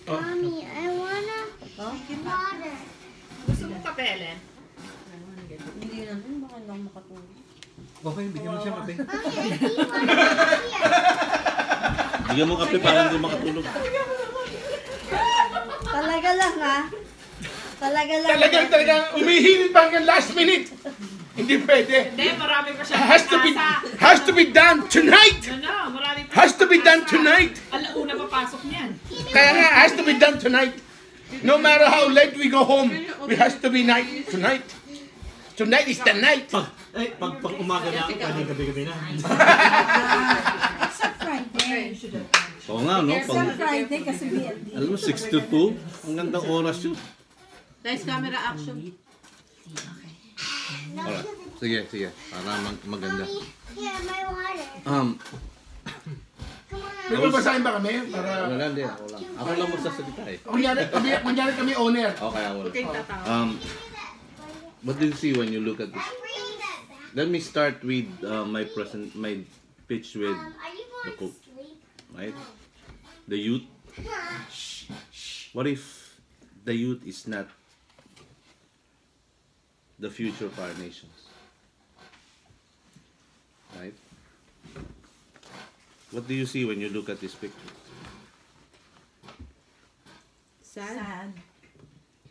Mommy, I wanna water. Gusto mo kape, Ellen? Hindi naman, baka lang makatulog. Okay, bigyan mo siya kape. Mommy, I see water here. Bigyan mo kape para hindi makatulog. Talaga lang ha? Talaga lang. Talagang umihinit pa hanggang last minute. Hindi pwede. Hindi, marami pa siya. Has to be done tonight. No, marami pa. Has to be done tonight. Alauna papasok niyan. Kaya nga, has to be done tonight. No matter how late we go home, we has to be night tonight. Tonight is the night. Pag umaga na, pwede gabi-gabi na. Except Friday. Oo nga, no? Except Friday kasi BLD. Alam mo, 6 to 2. Ang gandang oras yun. Guys, camera action. Alright. Sige. Para maganda. Here, my water. Come on. May babasahin ba kami? Para Wala, hindi. Ako lang. Ako lang magsasalita eh. kunyari kami owner. Okay, ako Okay, lang. tatawa. What do you see when you look at this? Bring that back. Let me start with my pitch with Are you the going to cook, sleep? right? The youth. What if the youth is not the future of our nations? Right? What do you see when you look at this picture? Sad.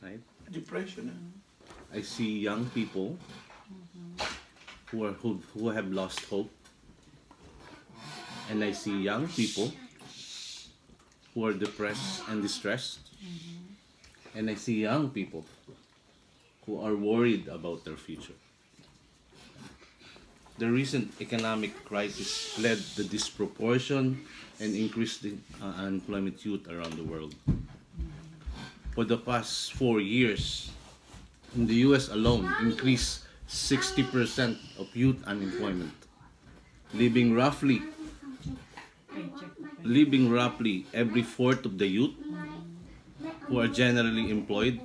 Right? Depression. I see young people who have lost hope, and I see young people who are depressed and distressed, and I see young people who are worried about their future. The recent economic crisis led the disproportion and increased unemployment youth around the world. For the past 4 years, in the US alone, increased 60% of youth unemployment, leaving roughly every fourth of the youth who are generally employed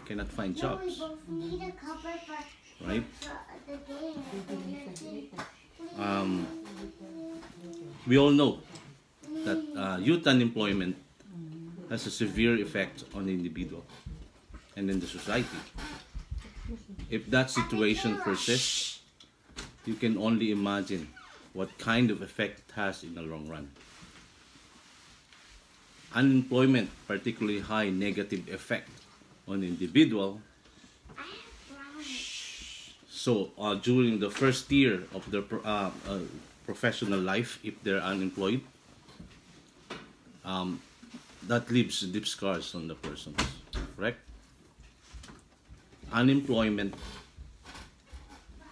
cannot find jobs. Need a cover for Right? the game. We all know that youth unemployment has a severe effect on the individual and in the society. If that situation persists, you can only imagine what kind of effect it has in the long run. Unemployment, particularly high negative effect on the individual. So during the first year of their professional life, if they're unemployed, that leaves deep scars on the person, correct? Unemployment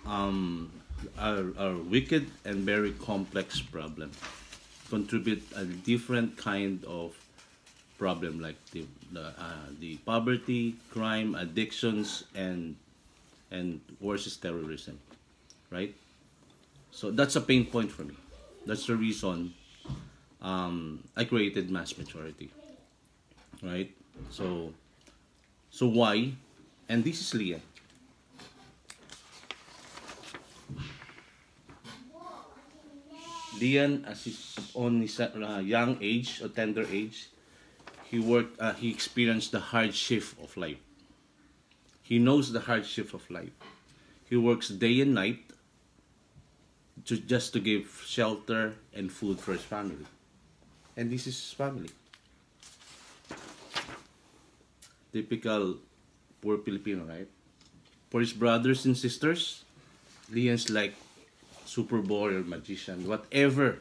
are wicked and very complex problem. Contribute a different kind of problem like the poverty, crime, addictions, and worse is terrorism, right? So that's a pain point for me. That's the reason I created Mass Maturity, right? So why? And this is Leah. Leon, as on his young age or tender age, he experienced the hardship of life. He knows the hardship of life. He works day and night just to give shelter and food for his family. And this is his family. Typical poor Filipino, right? For his brothers and sisters, Leon's like super boy or magician. Whatever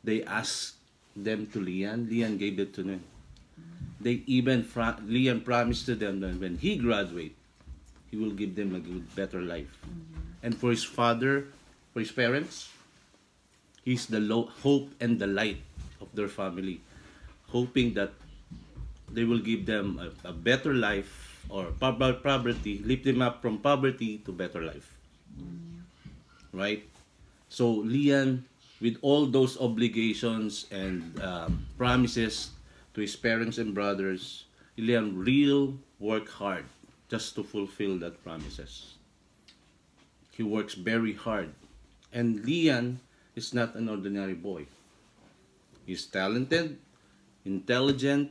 they asked them to Leon gave it to them. They even Leon promised to them that when he graduates, he will give them a good, better life. And for his father, for his parents, he's the hope and the light of their family, hoping that they will give them a better life or poverty, lift them up from poverty to better life. Right? So Leon, with all those obligations and promises to his parents and brothers, Leon really worked hard just to fulfill that promises. He works very hard. And Leon is not an ordinary boy. He's talented, intelligent,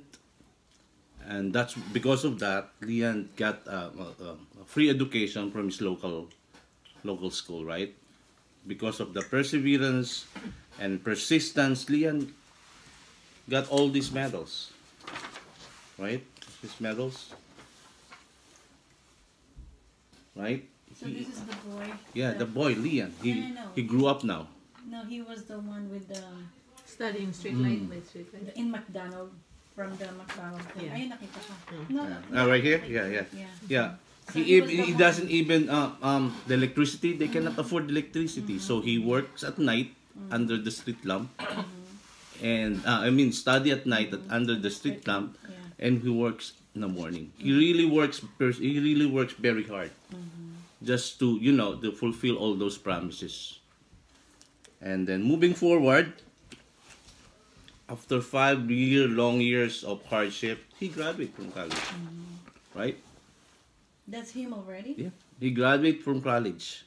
And that's because of that, Lian got a free education from his local school, right? Because of the perseverance and persistence, Lian got all these medals, right? These medals, right? So this is the boy. Yeah, the boy Lian. He grew up now. No, he was the one with the Studying street light by street light. in McDonald from the McDonald. Yeah. Ayun, nakita ka. No, Right here, yeah. yeah. So He, he was the he one- doesn't even the electricity. They cannot afford electricity, so he works at night under the street lamp, and study at night under the street lamp, Yeah. and he works in the morning. He really works. He really works very hard, just to to fulfill all those promises. And then moving forward, after 5 long years of hardship, he graduated from college, right? That's him already? Yeah, he graduated from college,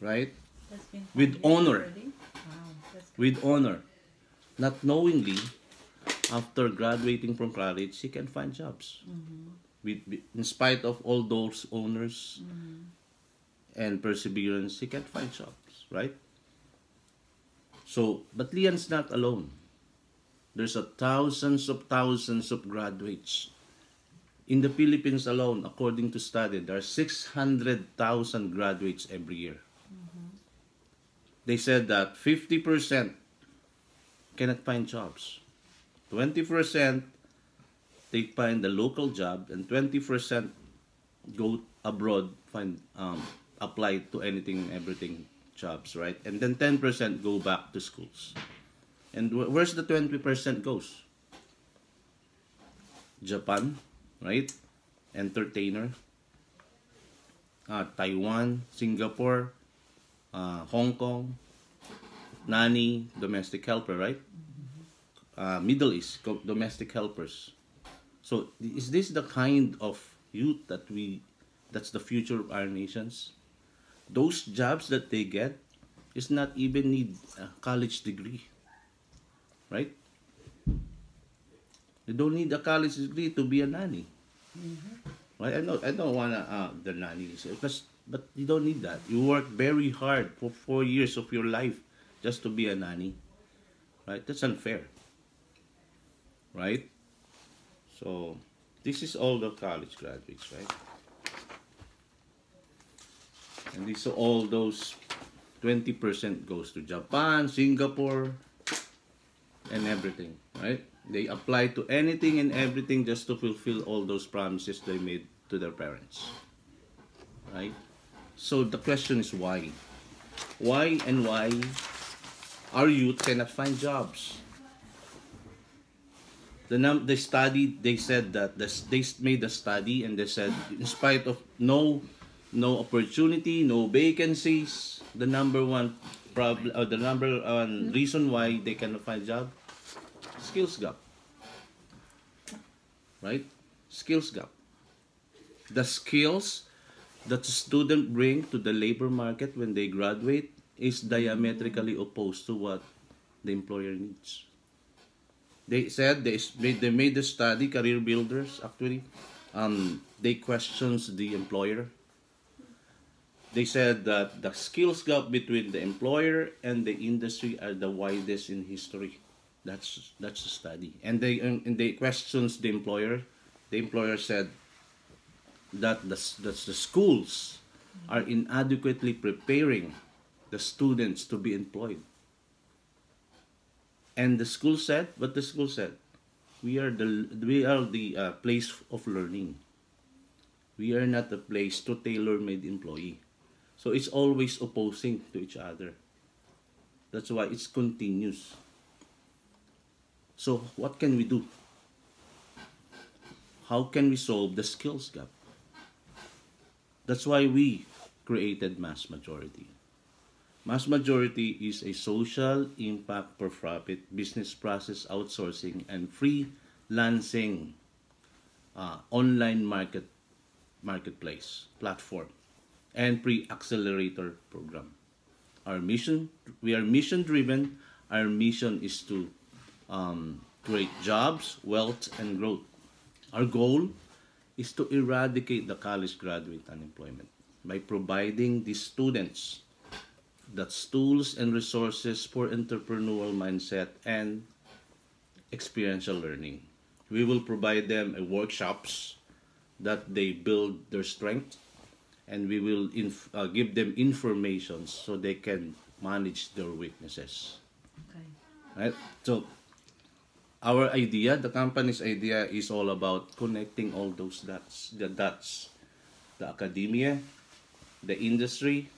right? That's been With 5 years honor. already? Wow, that's good. With honor, not knowingly, after graduating from college, he can find jobs. In spite of all those honors and perseverance, he can find jobs, right? So, but Lian's not alone. There's thousands of graduates. In the Philippines alone, according to study, there are 600,000 graduates every year. They said that 50% cannot find jobs. 20% they find the local job, and 20% go abroad, apply to anything and everything jobs, right? And then 10% go back to schools. And where's the 20% goes? Japan, right? Entertainer. Taiwan, Singapore, Hong Kong, nanny, domestic helper, right? Middle East, domestic helpers. So is this the kind of youth that's the future of our nations? Those jobs that they get is not even need a college degree, right? They don't need a college degree to be a nanny, right? I don't wanna the nannies, but you don't need that. You work very hard for 4 years of your life just to be a nanny, right? That's unfair, right? So this is all the college graduates, right? And these are all those 20% goes to Japan, Singapore, and everything, right? They apply to anything and everything just to fulfill all those promises they made to their parents, right? So the question is why? Why our youth cannot find jobs? They studied. They said that they made a study, and they said in spite of no opportunity, no vacancies, the number one problem, or the number one reason why they cannot find job, skills gap, right? Skills gap. The skills that the student bring to the labor market when they graduate is diametrically opposed to what the employer needs. They said they made the study, career builders actually. They questions the employer. They said that the skills gap between the employer and the industry are the widest in history. That's the study. And they questions the employer. The employer said that the schools are inadequately preparing the students to be employed. And the school said, we are the place of learning. We are not a place to tailor-made employee. So it's always opposing to each other. That's why it's continuous. So what can we do? How can we solve the skills gap? That's why we created Mass Majority. Mass Majority is a social impact for profit business process outsourcing and freelancing online marketplace platform and pre-accelerator program. We are mission driven. Our mission is to create jobs, wealth, and growth. Our goal is to eradicate the college graduate unemployment by providing these students the tools and resources for entrepreneurial mindset and experiential learning. We will provide them workshops that they build their strength, and we will give them information so they can manage their weaknesses. Okay. Right? So, our idea, the company's idea, is all about connecting all those dots. The academia, the industry,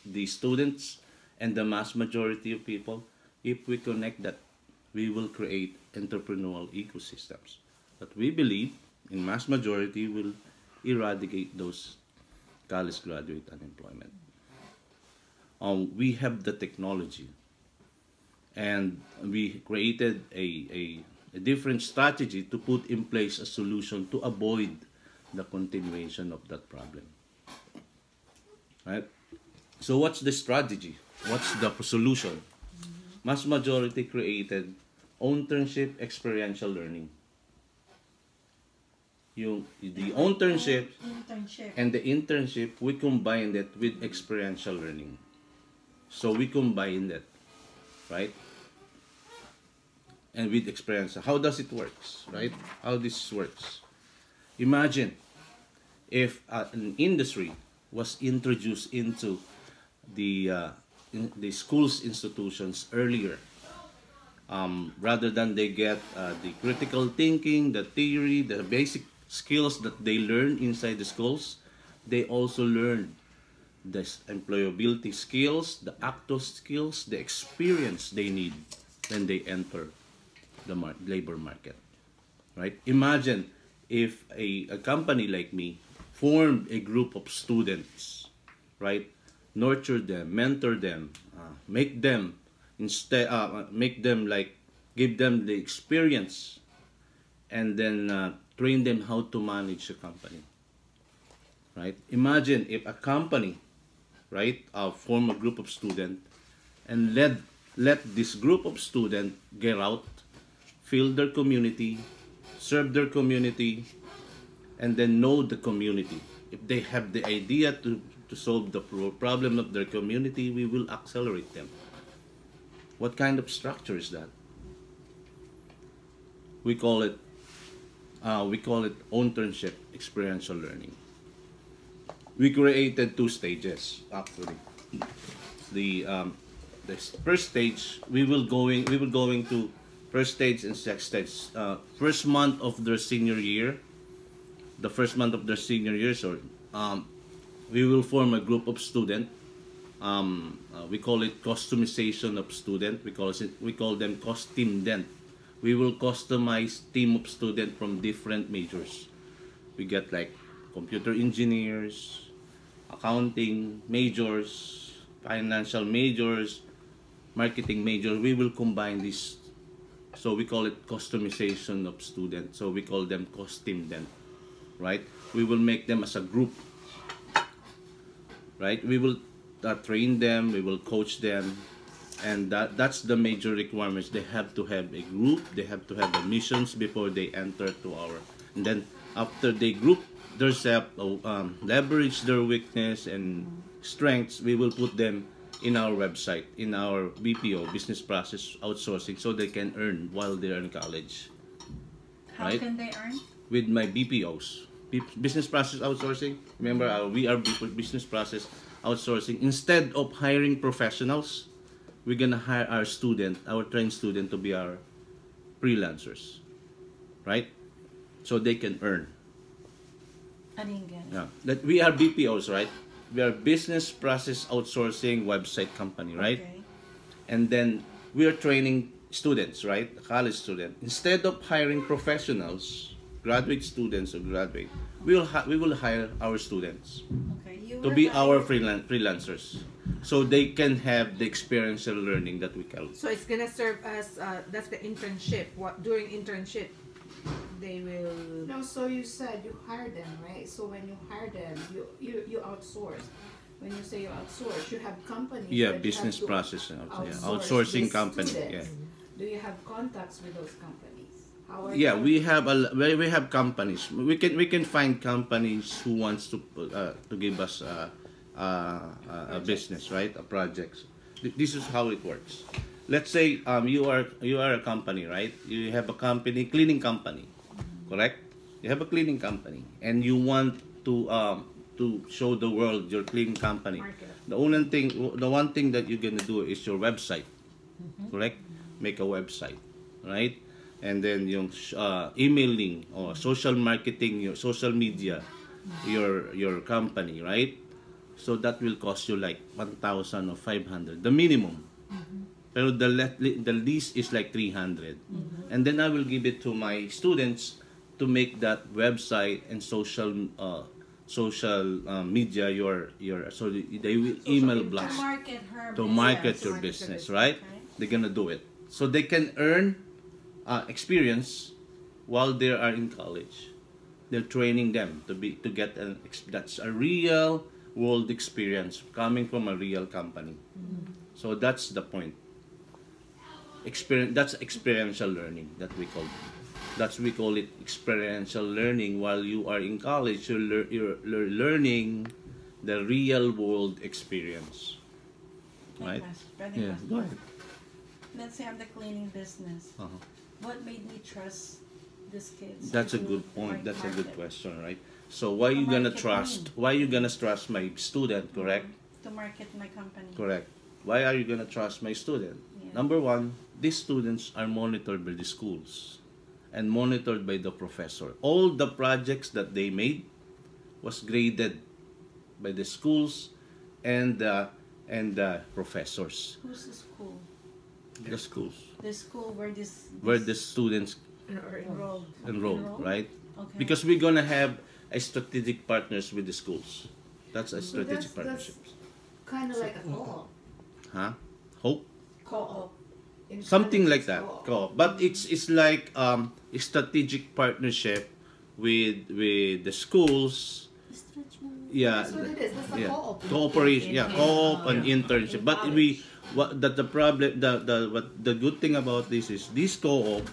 the students, and the mass majority of people. If we connect that, we will create entrepreneurial ecosystems that we believe in mass majority will eradicate those college graduate unemployment. We have the technology, and we created a different strategy to put in place a solution to avoid the continuation of that problem. Right? So what's the strategy? What's the solution? Mass majority created internship experiential learning. The internship and the internship, we combined it with experiential learning. So we combine that, right? And with experience, how does it works, right? How this works? Imagine if an industry was introduced into the schools institutions earlier, rather than they get the critical thinking, the theory, the basic skills that they learn inside the schools, they also learn the employability skills, the active skills, the experience they need when they enter the labor market, right? Imagine if a company like me formed a group of students, right? Nurture them, mentor them, make them give them the experience, and then train them how to manage a company, right? Imagine if a company, right, form a group of students and let this group of students get out, fill their community, serve their community, and then know the community. If they have the idea to solve the problem of their community, we will accelerate them. What kind of structure is that? We call it internship experiential learning. We created 2 stages actually. The first stage, we will going to first stage and second stage. First month of their senior year, we will form a group of students. We call it customization of student. We call them costume-dent. We will customize team of students from different majors. We get like computer engineers, accounting majors, financial majors, marketing majors. We will combine this. So we call it customization of students. So we call them costume-dent, right? We will make them as a group, right? We will train them, we will coach them, and that's the major requirements. They have to have a group, they have to have the missions before they enter to our, and then after they group themselves, leverage their weakness and strengths, we will put them in our website, in our BPO, business process outsourcing, so they can earn while they're in college. How right? can they earn? With my BPOs, business process outsourcing. Remember, we are business process outsourcing. Instead of hiring professionals, we're gonna hire our trained student to be our freelancers, right? So they can earn. I didn't get it. Yeah, that we are BPOs, right? We are business process outsourcing website company, right? Okay. And then we are training students, right? College student. Instead of hiring professionals, graduate students or graduate, we will hire our students Okay. to be our freelancers, so they can have the experiential learning that we call. So it's gonna serve as that's the internship. During internship, they will. No, so you said you hire them, right? So when you hire them, you outsource. When you say you outsource, you have companies. Yeah, that business have to process, outsource outsourcing these company. students. Yeah. Do you have contacts with those companies? How are Yeah, you? we have companies. We can find companies who wants to give us a business, right? A project. This is how it works. Let's say you are a company, right? You have a company, cleaning company, correct? You have a cleaning company, and you want to show the world your cleaning company. Market. The one thing that you're gonna do is your website, correct? Make a website, right? And then yung emailing or social marketing, your social media, your company, right? So that will cost you like 1,000 or 500, the minimum. Pero the least is like 300. And then I will give it to my students to make that website and social media so they will email To blast market her to business. market your Market your business, business, right? They're gonna do it so they can earn experience while they are in college. They're training them to get that's a real world experience coming from a real company. So that's the point. That's experiential learning that we call it. We call it experiential learning. While you are in college, you're learning the real world experience. Right? Yeah, go ahead. Let's say I'm the cleaning business. Uh-huh. What made me trust these kids? That's a to good point. That's a good market? question, right? So why you gonna trust? Why you gonna trust my student? Correct. To market my company. Correct. Why are you gonna trust my student? Yeah. Number one, these students are monitored by the schools and monitored by the professor. All the projects that they made was graded by the schools and the professors. Who's the school? The schools The school where this where the students Or enrolled. enroll, right? Okay. Because we're gonna have a strategic partners with the schools. That's a So strategic that's partnership. kind of like a co-op. Huh? Hope? Co-op. In Something like college, that. co-op. Co-op. But it's like a strategic partnership with the schools. Yeah. That's what it is. That's a Yeah. co-op. Cooperation. Yeah, co-op and internship. In But college. the problem the good thing about this is these co-op,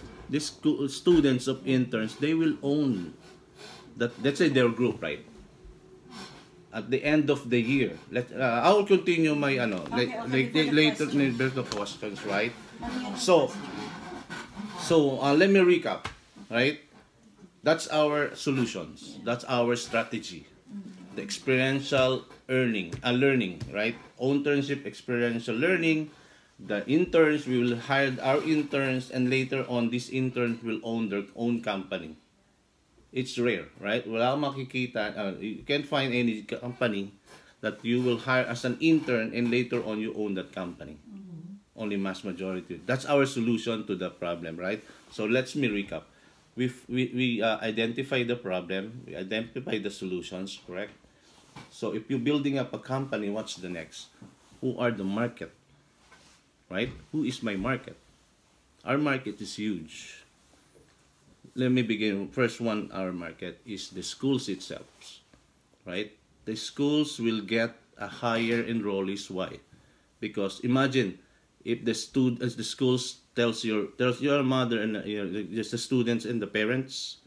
students of interns, they will own that. Let's say their group, right? At the end of the year, I will continue my Okay, before the later question. there's the questions, right? Let me ask So, you. let me recap, right? That's our solutions. That's our strategy. The experiential learning, right? Internship, experiential learning. The interns, we will hire our interns, and later on, these interns will own their own company. It's rare, right? Wala kang makikita, you can't find any company that you will hire as an intern and later on you own that company. Only mass majority. That's our solution to the problem, right? So let me recap. We identify the problem, we identify the solutions, correct? So if you're building up a company, what's the next? Who are the market? Right? Who is my market? Our market is huge. Let me begin. First one, our market is the schools itself, right? The schools will get a higher enrollees. Why? Because imagine if the schools tells your mother and just the students and the parents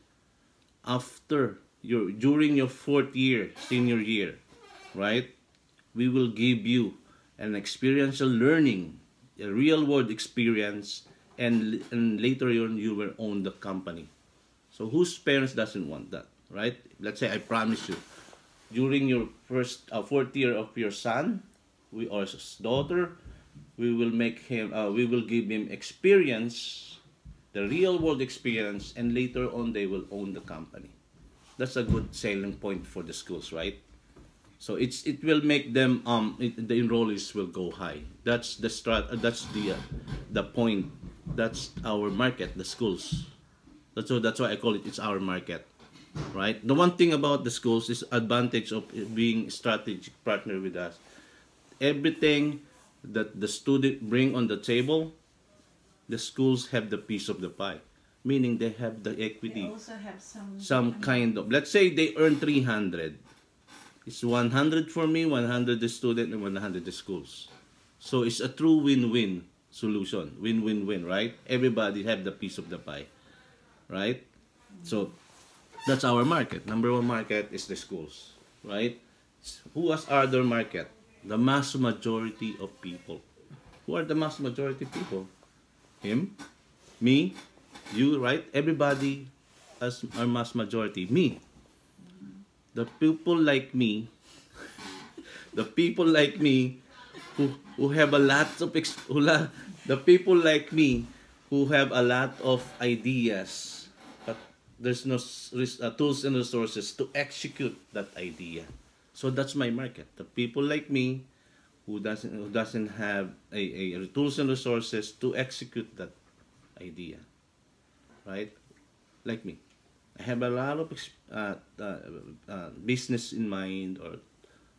after during your 4th year, senior year, right? We will give you an experiential learning, a real world experience, and later on you will own the company. So whose parents doesn't want that, right? Let's say I promise you, during your 4th year of your son, or daughter, we will give him experience, the real world experience, and later on they will own the company. That's a good selling point for the schools, right? So it will make them the enrollees will go high. That's the point. That's our market, the schools. That's why I call it's our market, right? The one thing about the schools is advantage of being strategic partner with us. Everything that the student bring on the table, the schools have the piece of the pie, meaning they have the equity. They also have Some kind of, let's say they earn 300. It's 100 for me, 100 the student, and 100 the schools. So it's a true win-win. solution. Win-win-win, right? Everybody have the piece of the pie, right? So that's our market. Number one market is the schools, right? Who is other market? The mass majority of people. Who are the mass majority people? Him, me, you, right? Everybody as our mass majority. Me. The people like me, the people like me who have a lot of the people like me who have a lot of ideas, but there's no tools and resources to execute that idea. So that's my market. The people like me who doesn't have a tools and resources to execute that idea, right? Like me, I have a lot of business in mind or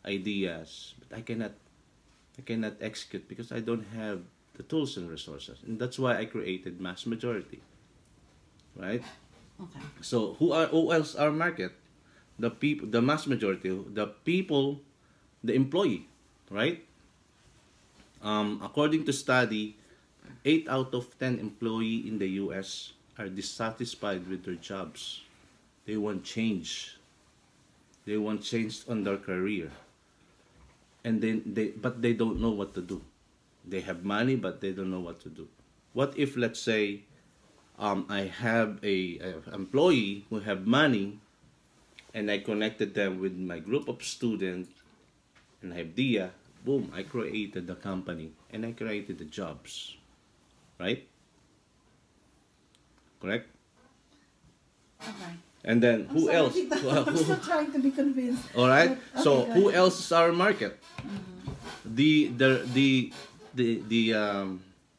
ideas, but I cannot execute because I don't have the tools and resources, and that's why I created mass majority, right? Okay. So who else our market? The people, the mass majority, the people, the employee, right? According to study, 8 out of 10 employee in the U.S. are dissatisfied with their jobs. They want change. They want change on their career. And then but they don't know what to do. They have money, but they don't know what to do. What if, let's say, I have a employee who have money, and I connected them with my group of students, and idea, boom, I created the company, and I created the jobs, right? Correct? Okay. And then who sorry, else? Tita. I'm still trying to be convinced. All right. But, So okay, go who ahead. else is our market? The retirees.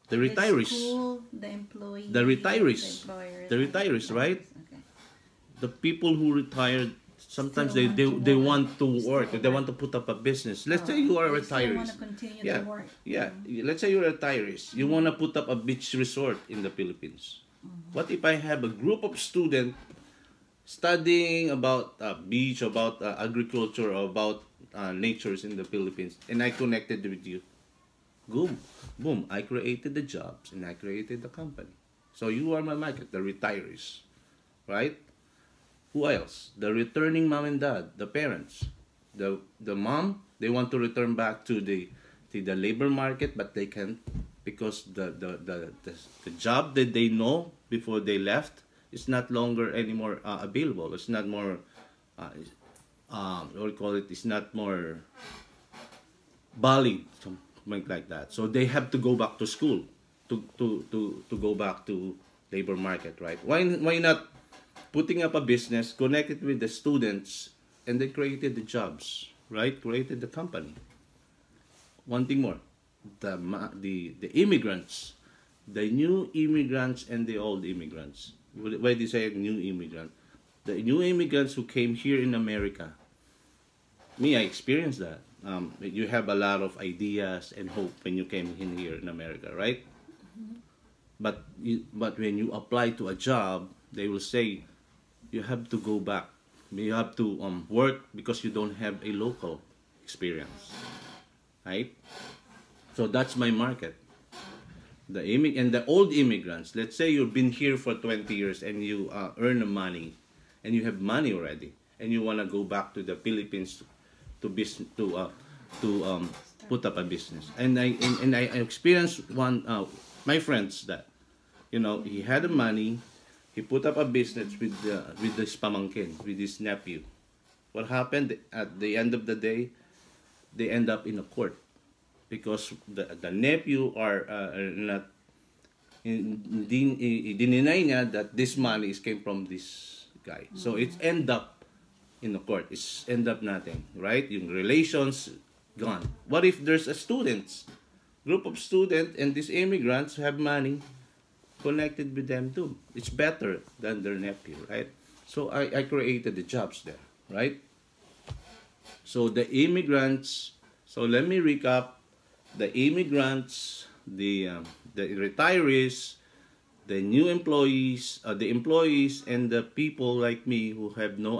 The school, the employee, The retirees. the employers. The retirees, right? Okay. The people who retired, sometimes Still they want to want to work. Still They work. want to put up a business. Let's Oh, say you are they still retirees. want to continue Yeah, to work. yeah. Let's say you're retirees. You want to put up a beach resort in the Philippines. What if I have a group of students studying about beach, about agriculture, or about natures in the Philippines, and I connected with you? Boom, boom! I created the jobs and I created the company. So you are my market, the retirees, right? Who else? The returning mom and dad, the parents. The mom, they want to return back to the labor market, but they can't because the job that they know before they left is not longer anymore available. It's not more what do you call it? It's not more valid, something like that. So they have to go back to school to go back to labor market, right? Why not putting up a business, connected with the students, and then created the jobs, right? Created the company. One thing more, the immigrants, the new immigrants and the old immigrants. Why do you say new immigrant? The new immigrants who came here in America. Me, I experienced that. You have a lot of ideas and hope when you came in here in America, right? But when you apply to a job, they will say you have to go back. You have to work because you don't have a local experience, right? So that's my market. And the old immigrants. Let's say you've been here for 20 years and you earn money, and you have money already, and you want to go back to the Philippines to put up a business. And I experienced one my friends that, he had the money, he put up a business with this pamangkin, with his nephew. What happened at the end of the day? They end up in a court because the nephew are not. Deny niya that this money came from this guy. So it's end up in the court. It's end up nothing, right? Yung relations gone. What if there's a group of students, and these immigrants have money connected with them too? It's better than their nephew, right? So I created the jobs there, right? So the immigrants. So let me recap: the immigrants, the retirees, the new employees, the employees, and the people like me who have no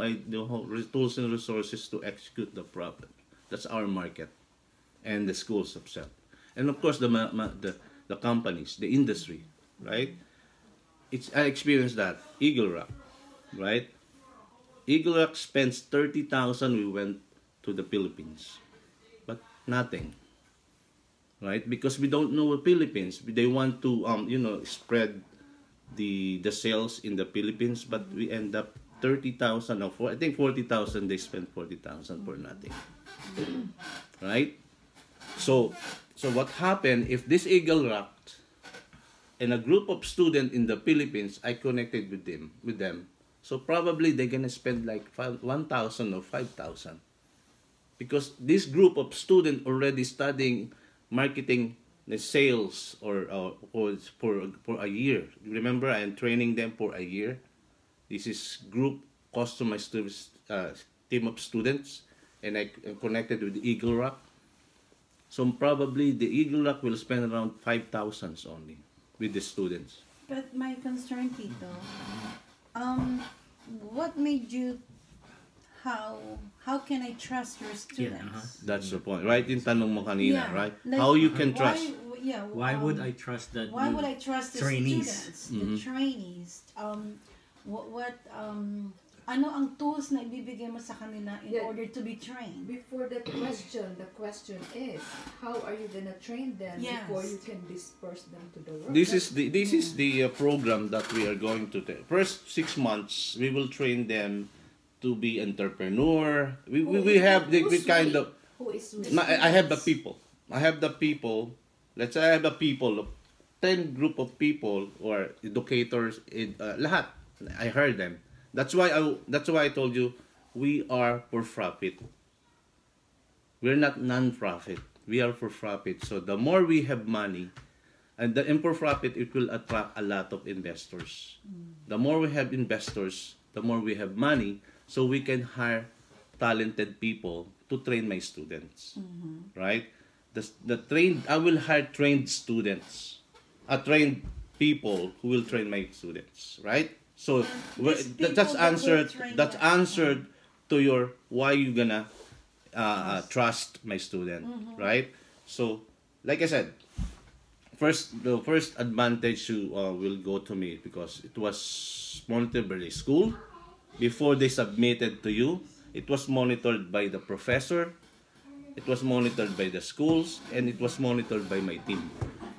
tools and resources to execute the problem. That's our market, and the schools themselves, and of course the the companies, the industry, right? I experienced that. Eagle Rock, right? Eagle Rock spends 30,000. We went to the Philippines, but nothing, right? Because we don't know the Philippines. They want to spread the sales in the Philippines, but we end up 30,000 or I think 40,000. They spent 40,000 for nothing, right? So what happened if this Eagle Rock and a group of students in the Philippines, I connected with them. So probably they're gonna spend like 1,000 or 5,000, because this group of students already studying marketing, the sales, or for a year. Remember, I am training them for a year. This is group customized team of students, and I connected with Eagle Rock. So probably the Eagle Rock will spend around 5,000 only with the students. But my concern, Tito, what made you, how can I trust your students? That's the point, right? Yung tanong mo kanina, Yeah, right? like, How you can trust? Why would I trust that? Why would I trust the trainees? students, the trainees? Ano ang tools na ibibigay mo sa kanila in Yeah. order to be trained? Before the question is, how are you gonna train them Yes. before you can disperse them to the world? This is the program that we are going to take. First 6 months, we will train them to be entrepreneur. We have the kind of. Who is I have the people. Let's say I have a people of 10 group of people or educators. Lahat. I heard them. That's why I told you we are for profit. We're not non-profit. We are for profit. So the more we have money, and the for profit, it will attract a lot of investors. The more we have investors, the more we have money, so we can hire talented people to train my students. Right? I will hire trained students, trained people who will train my students. Right? So These people that's that will answered. train That's them. answered to your why you gonna trust my student, right? So, like I said, the first advantage you will go to me because it was monitored by the school before they submitted to you. It was monitored by the professor. It was monitored by the schools, and it was monitored by my team.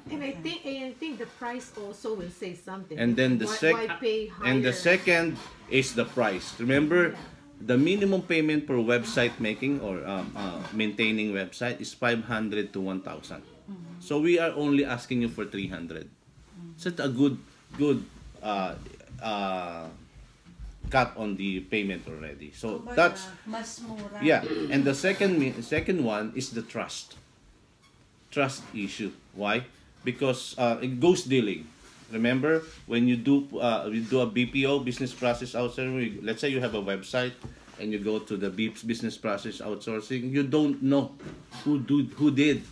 And I think the price also will say something. And then Why pay higher? and the second is the price. Remember, the minimum payment for website making or maintaining website is 500 to 1,000. So we are only asking you for 300. So it's a good cut on the payment already. So that's mas mura. yeah. And the second one is the trust issue. Why? Because it goes dealing. Remember, when you do a BPO, business process outsourcing, let's say you have a website and you go to the business process outsourcing, you don't know who did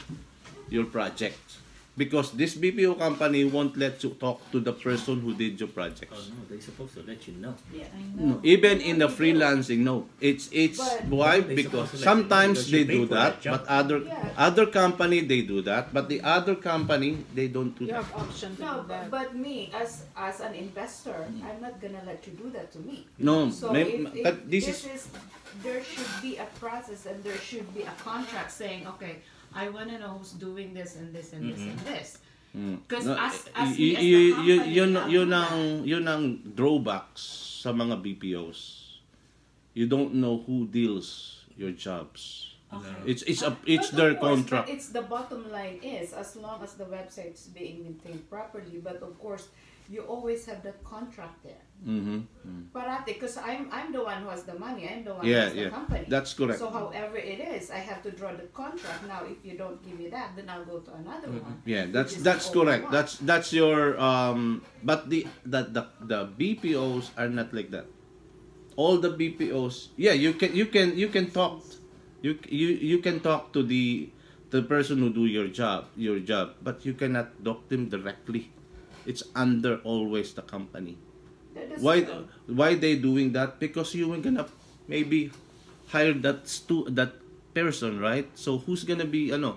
your project. Because this BPO company won't let you talk to the person who did your projects. Oh no, they're supposed to let you know. Yeah, I know. Even in the freelancing, no. It's But- why? They Because supposed to let you know sometimes because they you pay do for that, that job. but Yeah. other company they do that, but the other company they don't do You that. have option to No, do that. but me as an investor, I'm not gonna let you do that to me. No, So but this is there should be a process and there should be a contract saying, okay, I want to know who's doing this and this and this and this. Because no, as me as the company, yun I'll do that. ang drawbacks sa mga BPOs. You don't know who deals your jobs. Okay. It's But their of course, contract. but it's the bottom line is as long as the website's being maintained properly. But of course, you always have that contract there. Parati, because I'm the one who has the money. I'm the one Yeah, who has the yeah. company. That's correct. So however it is, I have to draw the contract. Now, if you don't give me that, then I'll go to another one. Yeah, which is that's the only correct. one. That's your but the BPOs are not like that. All the BPOs, yeah, you can talk you can talk to the person who do your job, but you cannot talk them directly. It's under always the company. That is Why true. why they doing that? Because you are gonna maybe hire that person, right? So who's gonna be the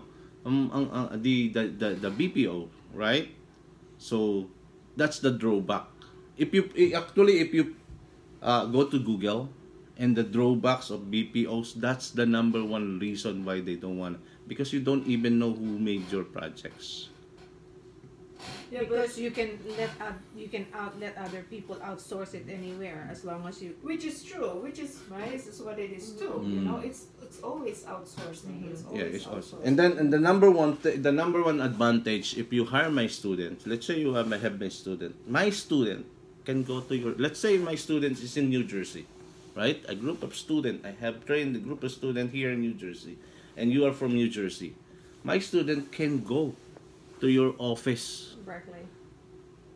BPO, right? So that's the drawback. If you go to Google and the drawbacks of BPOs, that's the number one reason why they don't want, because you don't even know who made your projects. Yeah, Because you can let other people outsource it anywhere as long as you. which is true, which is right. This is what it is too. You know, it's always outsourcing. It's always Yeah, it's also. outsourcing. And the number one advantage, if you hire my student, let's say you have my student, my student can go to your. Let's say my student is in New Jersey, right? A group of student, I have trained a group of student here in New Jersey, and you are from New Jersey. My student can go to your office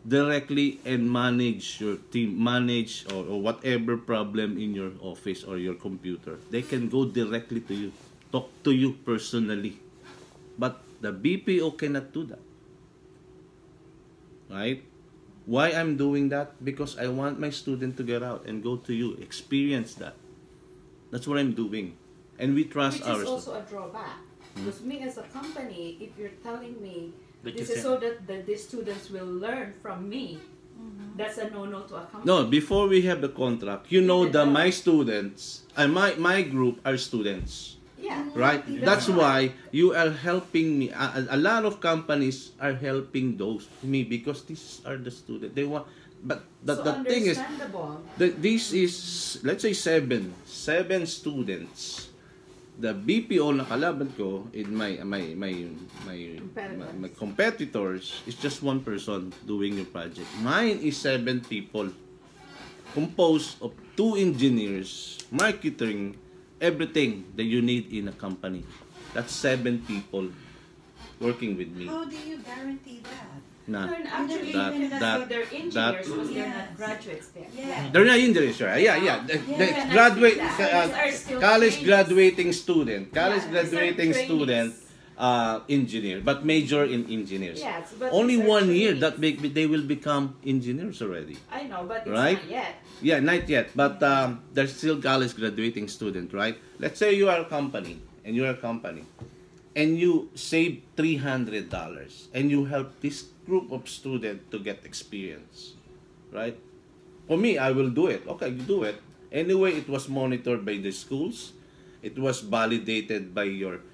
directly and manage your team, manage or whatever problem in your office or your computer. They can go directly to you, talk to you personally. But the BPO cannot do that. Right? Why I'm doing that? Because I want my student to get out and go to you, experience that. That's what I'm doing. And we trust Which our is also a drawback. Because me as a company, if you're telling me That this you is so that the students will learn from me, that's a no-no to a company. No, before we have the contract, you know Even that though- my students, my group are students. Yeah. Right? That's why you are helping me. A lot of companies are helping those me because these are the students. They want, but So the thing is, understandable. this is, let's say seven students. The BPO na kalaban ko in my competitors is just one person doing your project. Mine is 7 people, composed of 2 engineers, marketing, everything that you need in a company. That's 7 people working with me. How do you guarantee that? Na And actually, that- you cannot that- say they're engineers that- because they're Yes. not graduates there. Yeah. they're not engineers, right? Yeah. The Yeah. graduate, These are still college trainees. graduating student, Yeah, these are trainees. engineer, but major in engineers. Yes, but Only these are 1 year trainees. that they will become engineers already. I know, but it's Right? not yet. Yeah, not yet, but they're still college graduating student, right? Let's say you are a company, and you save $300, and you help this group of students to get experience, right? For me, I will do it. Okay, you do it. Anyway, it was monitored by the schools. It was validated by your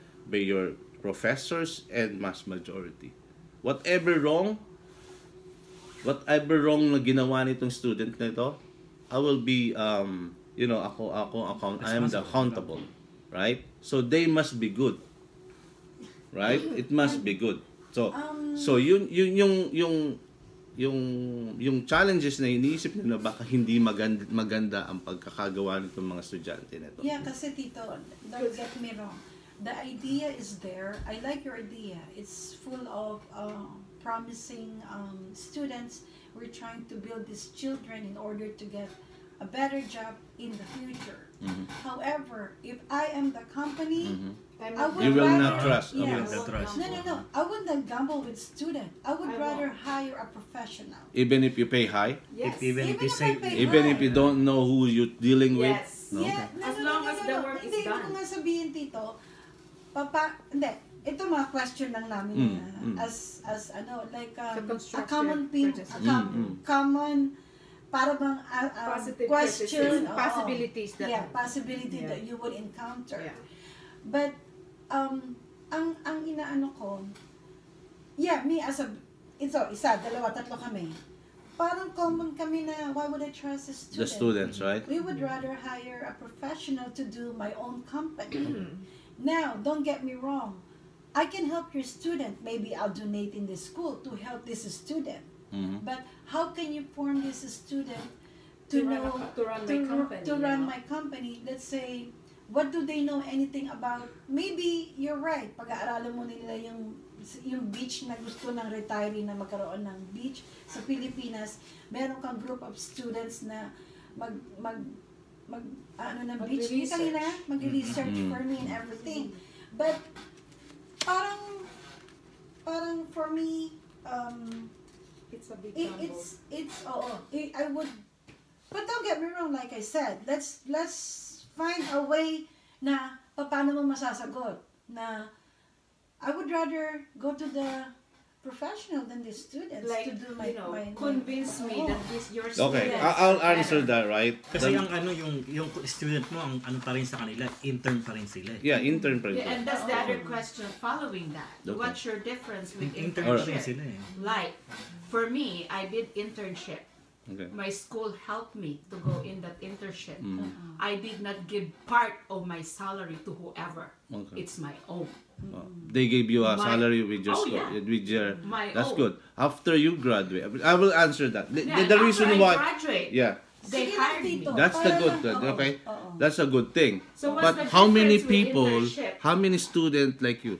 professors and mass majority. Whatever wrong na ginawa nitong student na ito, I will be I am the accountable, right? So they must be good. Right? It must be good. So yung challenges na iniisip nila baka hindi maganda ang pagkakagawa nitong mga estudyante nito. Yeah, kasi Tito, don't get me wrong. The idea is there. I like your idea. It's full of promising students. We're trying to build these children in order to get a better job in the future. However, if I am the company, I would You will rather, not trust. Yes. will not trust. No. I would not gamble with student. I would I rather hire a professional. Even if you pay high, Yes. Even if you if say, I pay even high. if you don't know who you're dealing with. Yes. No? Yeah, As long as the work is Hindi, done. Hindi ko nga sabihin, Tito, hindi. Ito mga question lang namin as like Sa a constructive common thing, criticism. common para bang Positive question, criticism. oo. Possibilities that- yeah, possibility Yeah. that you would encounter. Yeah. But ang inaano ko, yeah, me as a isa, dalawa, tatlo kami. Parang common kami na why would I trust a student? The students, right? We would rather hire a professional to do my own company. Now, don't get me wrong. I can help your student. Maybe I'll donate in the school to help this student. But how can you form this student to know To run my company. to run my company? Let's say, what do they know anything about? Maybe you're right. Pag-aaralan mo nila yung beach na gusto ng retiree na magkaroon ng beach sa Pilipinas. Meron kang group of students na ng beach. Kita nila, mag-research for me and everything. But parang for me, It's a big gamble. I would, but don't get me wrong, like I said, let's find a way na paano mo masasagot na I would rather go to the professional than the students Like, to do my, my convince me Oh. that this your Okay, students I'll are answer better. that, right? Kasi yung ano yung student mo ang ano pa rin sa kanila, intern pa rin sila. Yeah, intern pa rin. Yeah, and that's the other question following that. Okay. What's your difference with Intern pa rin internship? sila eh. Like, for me, I did internship. Okay. My school helped me to go in that internship. Mm. I did not give part of my salary to whoever. Okay. It's my own. They gave you a My- salary with your Oh, school, yeah. with your. My That's own. good. After you graduate, I will answer that. The, Yeah, the after reason I why, graduate, yeah, they Sige lang, hired me. Tito. that's the Para good. lang- oo, Okay, oo. that's a good thing. So what's But the how many difference with people, internship? how many students like you?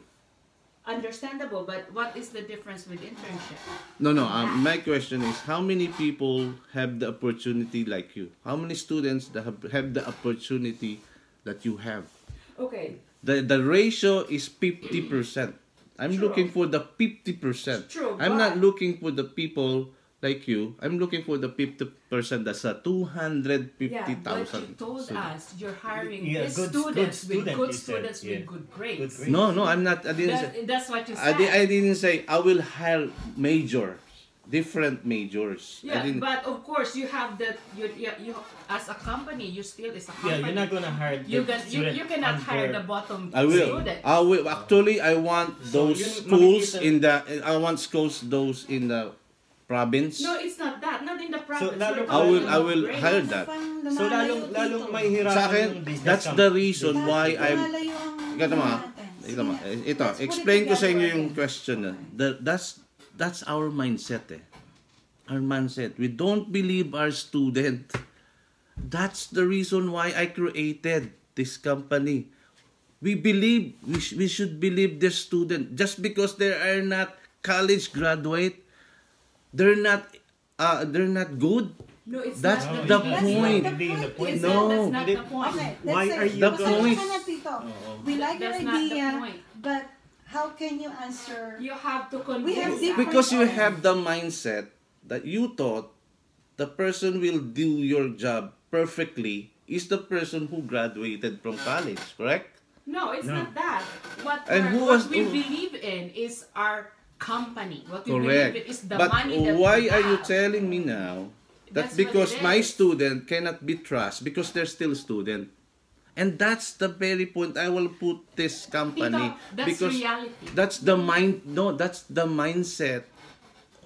Understandable, but what is the difference with internship? No, no. My question is, how many people have the opportunity like you? How many students that have the opportunity that you have? Okay, The ratio is 50%. I'm True. looking for the 50%. True, I'm not but- looking for the people like you. I'm looking for the 50% that's a yeah, but you 250,000. told us you're hiring Yeah, these good students with student, good you said, students with yeah. good grades. Good grades. No, no, I'm not. I didn't say. That's what you I, said. I didn't say I will hire majors, different majors. I Yeah, didn't. but of course you have that. You as a company, you still is a company. Yeah, you're not gonna hire You the can student you cannot hire under- the bottom I will. student. I will. Actually, I want those yun, schools makikita- in the. I want schools those in the province. No, it's not that. Not in the province. lalo- We're I will talking about hire grades. that. So lalong may hirapan Sa akin, yung business that's the reason why I'm. Ito mo, ito mo. Ito, explain ko sa inyo yung question na. That's our mindset eh. Our mindset. We don't believe our student. That's the reason why I created this company. We believe, we should believe the student. Just because they are not college graduate, they're not good. No, it's That's not the that's point. Not the Hindi the point. It's No. that's not Hindi- the point. Okay, Why let's are say, you The pasensya point- ka na, Tito. We like your That's not the idea, point. but how can you answer? You have to We convince have us. different- Because you have the mindset that you thought the person will do your job perfectly is the person who graduated from college, correct? No, it's No. not that. And who What was- we who- believe in is our company. What we Correct. believe in is the But money that why we are you have. telling me now that That's what because it my is. student cannot be trusted because they're still student? And that's the very point I will put this company Tito, that's because reality. that's the that's the mindset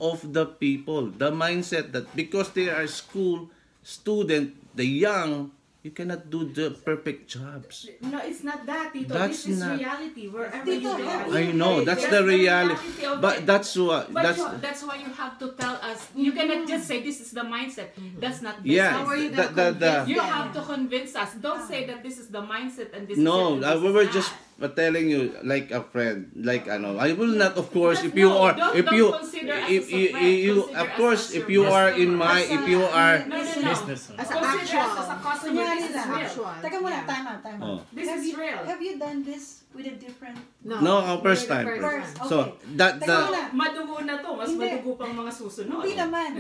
of the people. The mindset that because they are school student, the young, you cannot do the perfect jobs. No, it's not that, Tito. That's this is not- reality. Wherever Tito, you go. I know that's That's the reality, of but it. that's what But that's that's why you have to tell us. You cannot just say this is the mindset. That's not yeah. business. How are you the- gonna the- You have to convince us. Don't say that this is the mindset and this No, is it. and we this were is just that. telling you like a friend, like ano. I will not, of course, But if you no, are, don't- if don't you, consider us if as a friend. you, Consider of us course, as if your you are in customer. my, if you are, No, no, no. Business. As Consider an us as a actual. customer. Kunyari This is lang. real. Teka muna, Yeah. time out. Oh. This have is you, real. Have you done this with a different... no, first time. First, okay. So that Teka the, muna. Madugo na to. Mas Hindi. madugo pang mga susunod. Hindi naman.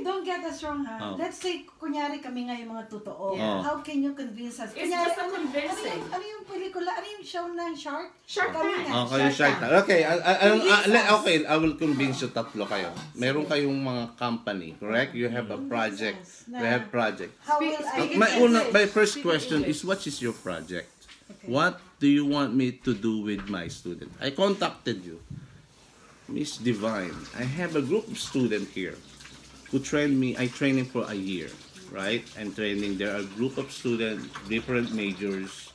Don't get us wrong, ha? Oh. Let's say, kunyari kami nga yung mga totoo. Yeah. How can you convince us? It's Kunyari, just a convincing. Ano yung pelikula? Ano yung show ng Shark? Shark Kami Tank. nga. okay, Shark Tank. Okay, Convince us. okay, I will convince you tatlo kayo. Meron kayong mga company, correct? You have a project. Na- We have project. How will Speak- I... My first Speak question English. is, what is your project? Okay. What do you want me to do with my student? I contacted you, Miss Divine. I have a group of students here who trained me. I trained him for a year, right? I'm training. There are a group of students, different majors,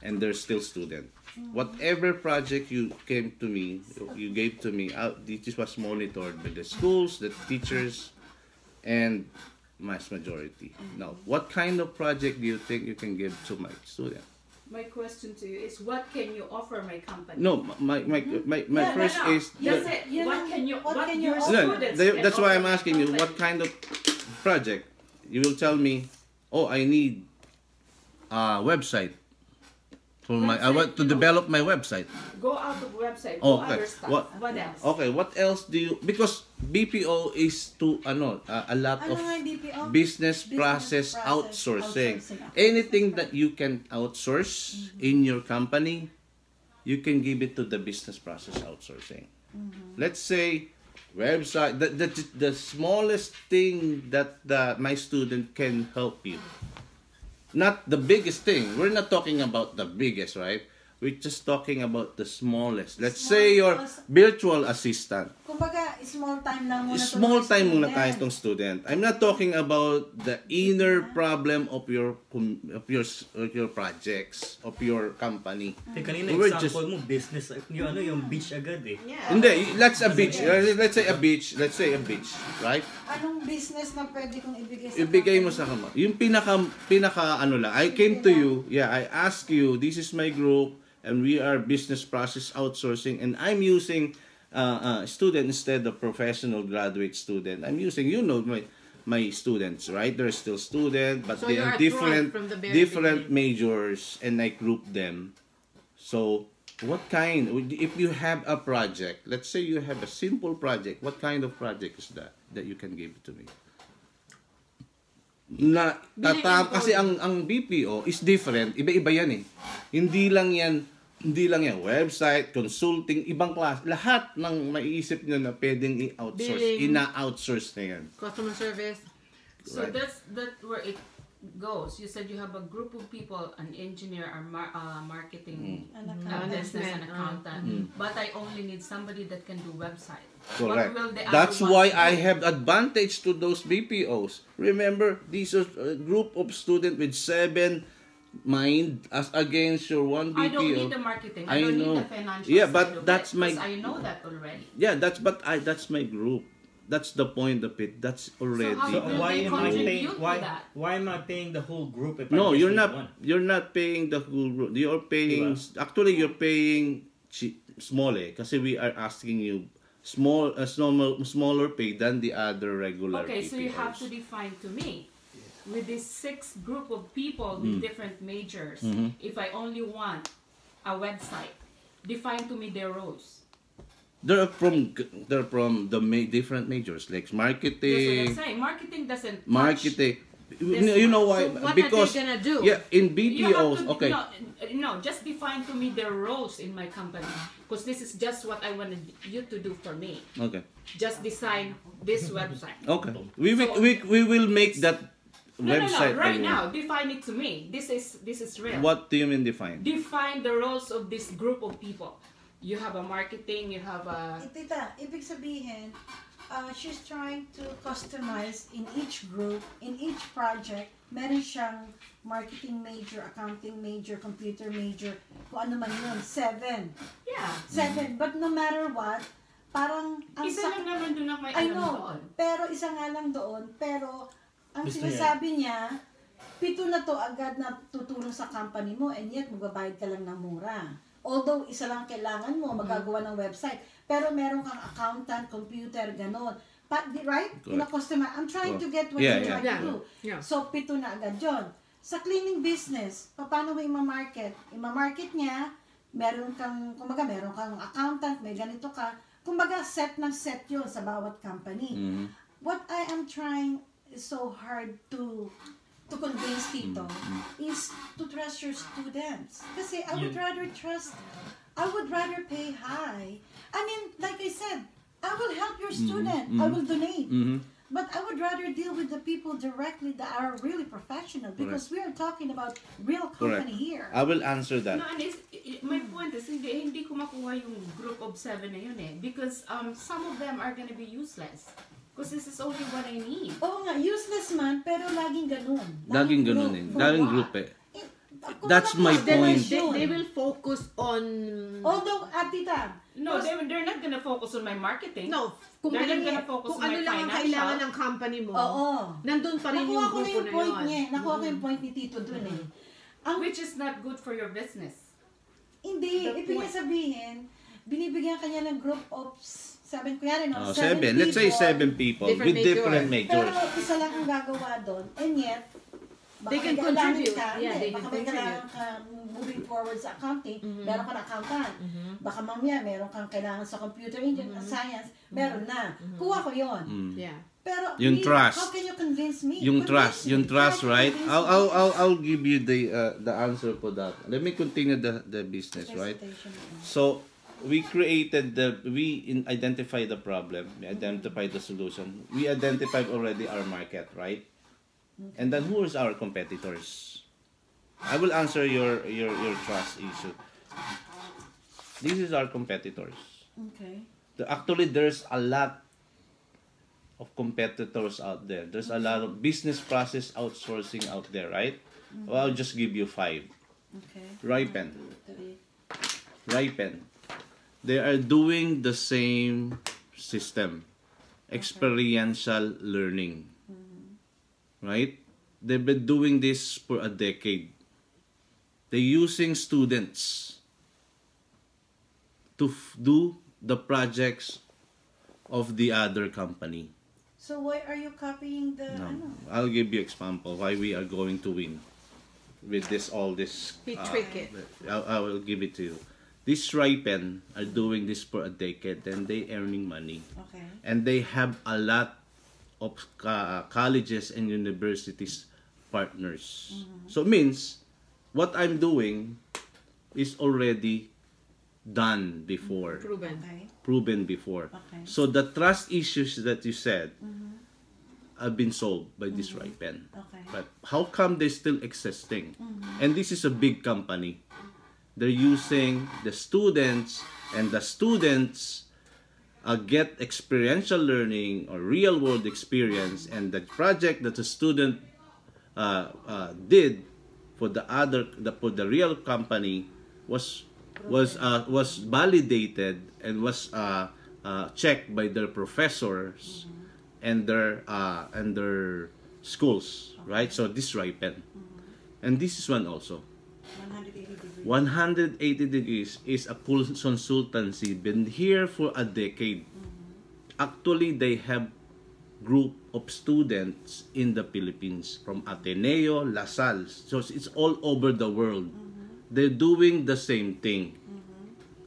and they're still students. Whatever project you came to me, you gave to me, this was monitored by the schools, the teachers, and mass majority. Now, what kind of project do you think you can give to my student? My question to you is, what can you offer my company? No, my Yeah, first no, no. is That's it. You What know, can you? what What can you your offer? no, students? that's can why offer I'm asking you company? what kind of project. You will tell me, oh, I need a website for my. I want to Website, develop my website. Go out of website. Do Okay. other stuff. What- What else? Okay, what else do you? Because BPO is to a lot Ano of nga yung BPO? business process outsourcing. Anything that you can outsource in your company, you can give it to the business process outsourcing. Let's say website, the smallest thing that my student can help you. Not the biggest thing. We're not talking about the biggest, right? We're just talking about the smallest. Let's say your virtual assistant. Kumbaga, small time lang muna. Small time muna tayo itong student. I'm not talking about the inner problem of your projects, of your company. Kanina We were example mo, business, yung beach agad eh. Yeah. Hindi, let's say a beach, right? Anong business na pwede kong ibigay sa Ibigay mo sa kama. Yung pinaka ano lang, I came to you, I asked you, this is my group, and we are business process outsourcing, and I'm using student instead of professional graduate student. I'm using, my students, right? They're still student, but So they you're are upfront from the very different beginning. majors, and I group them. So, what kind, if you have a project, let's say you have a simple project, what kind of project is that you can give it to me? Kasi ang BPO is different, iba-iba yan eh. Hindi lang yan website, consulting, ibang class, lahat ng maiisip nyo na pwedeng i-outsource, Billing. ina-outsource na yan. Customer service. So Right. that's where it goes. You said you have a group of people, an engineer, a marketing, An a business, an Management, accountant. But I only need somebody that can do website. Correct. What will the other That's ones why do? I have advantage to those BPOs. Remember, these are a group of students with 7 mind as against your one BPO. I don't need the marketing. I I don't know. need the financial Yeah, side but of that's it, my- 'cause I know that already. Yeah, that's my group. That's the point of it. That's already. how So will why they am I paying contribute to why that? why am I paying the whole group if No, I just you're need not. one? You're not paying the whole group. You're paying. Actually, you're paying small kasi we are asking you smaller pay than the other regular. Okay, so you have to PPOs. define to me, with this 6 group of people with different majors, if I only want a website, define to me their roles. They're from the different majors like That's what I'm marketing. saying. Marketing doesn't touch. Marketing. This You know So why? what Because are they gonna do? yeah, in You have BPOs, to, okay. no, just define to me their roles in my company, because this is just what I wanted you to do for me. Okay. Just design this website. Okay. We will make that website No, right for you. now, define it to me. This is real. What do you mean define? Define the roles of this group of people. You have a marketing, you have a... Tita, ibig sabihin, she's trying to customize in each group, in each project, meron siyang marketing major, accounting major, computer major, kung ano man yun, 7. Yeah. 7, but no matter what, parang ang Isa lang naman doon ang may I alam know, doon. pero isa nga lang doon, pero ang Gusto sinasabi niya, 7 na to agad na tutulong sa company mo, and yet magbabayad ka lang ng mura. Although, isa lang kailangan mo, magagawa ng website. Pero meron kang accountant, computer, ganon. Right? Customer. I'm trying to get what Yeah, you're trying yeah. to do. Yeah. So, 7 na agad yun. Sa cleaning business, paano mo ima-market? Ima-market niya, meron kang accountant, may ganito ka. Kumbaga, set yun sa bawat company. What I am trying is so hard to convince Tito is to trust your students. Kasi I would rather pay high. I mean, like I said, I will help your student. I will donate. But I would rather deal with the people directly that are really professional, because we are talking about real company here. I will answer that. No, and my point is, hindi ko makuha yung group of 7 na yun eh. Because some of them are gonna be useless. Because this is only what I need. Oo nga, useless man, pero laging ganun. Laging ganun eh. For Laging what? group eh. Kung That's ano my pa, point. They will focus on... Although, Tita, No, they're not gonna focus on my marketing. No, kung They're ano, not gonna focus kung on ano my lang ang financial. kailangan ng company mo, oo. nandun pa rin Nakuha yung ko na grupo yung na point yun. niya. Nakuha ko yung point ni Tito dun eh. Ang Which is not good for your business. hindi, The ibig point. sabihin, binibigyan kanya ng group of 7, kunyari no, 7. Let's say 7 people Different with different Pero majors. isa lang ang gagawa doon, and yet, baka They can may kailangan contribute. Ka, Yeah, hindi, they can baka may kailangan contribute. ka moving forward sa accounting, meron ka na accountant. Baka mamaya, meron kang kailangan sa computer engineering, science, meron na. Kuha ko yon. Yeah. Pero, Yung trust. how can you convince me? Yung Convince me. Try to right? convince I'll give you the answer for that. Let me continue the business, me. right? Presentation. So we created identify the problem, we identify the solution, we identified already our market, right? And then who is our competitors? I will answer your trust issue. This is our competitors. Okay. Actually, there's a lot of competitors out there. There's a lot of business process outsourcing out there, right? Well, I'll just give you 5. Okay. Ripen. They are doing the same system. Experiential learning. Right? They've been doing this for a decade. They're using students to do the projects of the other company. So why are you copying the? No, Ano? I'll give you example why we are going to win with all this. We tweak it. I will give it to you. These Ripen are doing this for a decade, and they earning money, Okay. and they have a lot of colleges and universities partners. So it means what I'm doing is already done before, Proven. Okay. proven before. Okay. So the trust issues that you said have been solved by this Ripen. Okay. But how come they're still existing? And this is a big company. They're using the students, and the students get experiential learning or real world experience, and the project that the student did for the real company was validated and was checked by their professors and their schools, right? So this Ripen, and this is one also. 180 degrees. 180 degrees is a consultancy, been here for a decade. Actually, they have group of students in the Philippines from Ateneo, LaSalle. So it's all over the world. They're doing the same thing.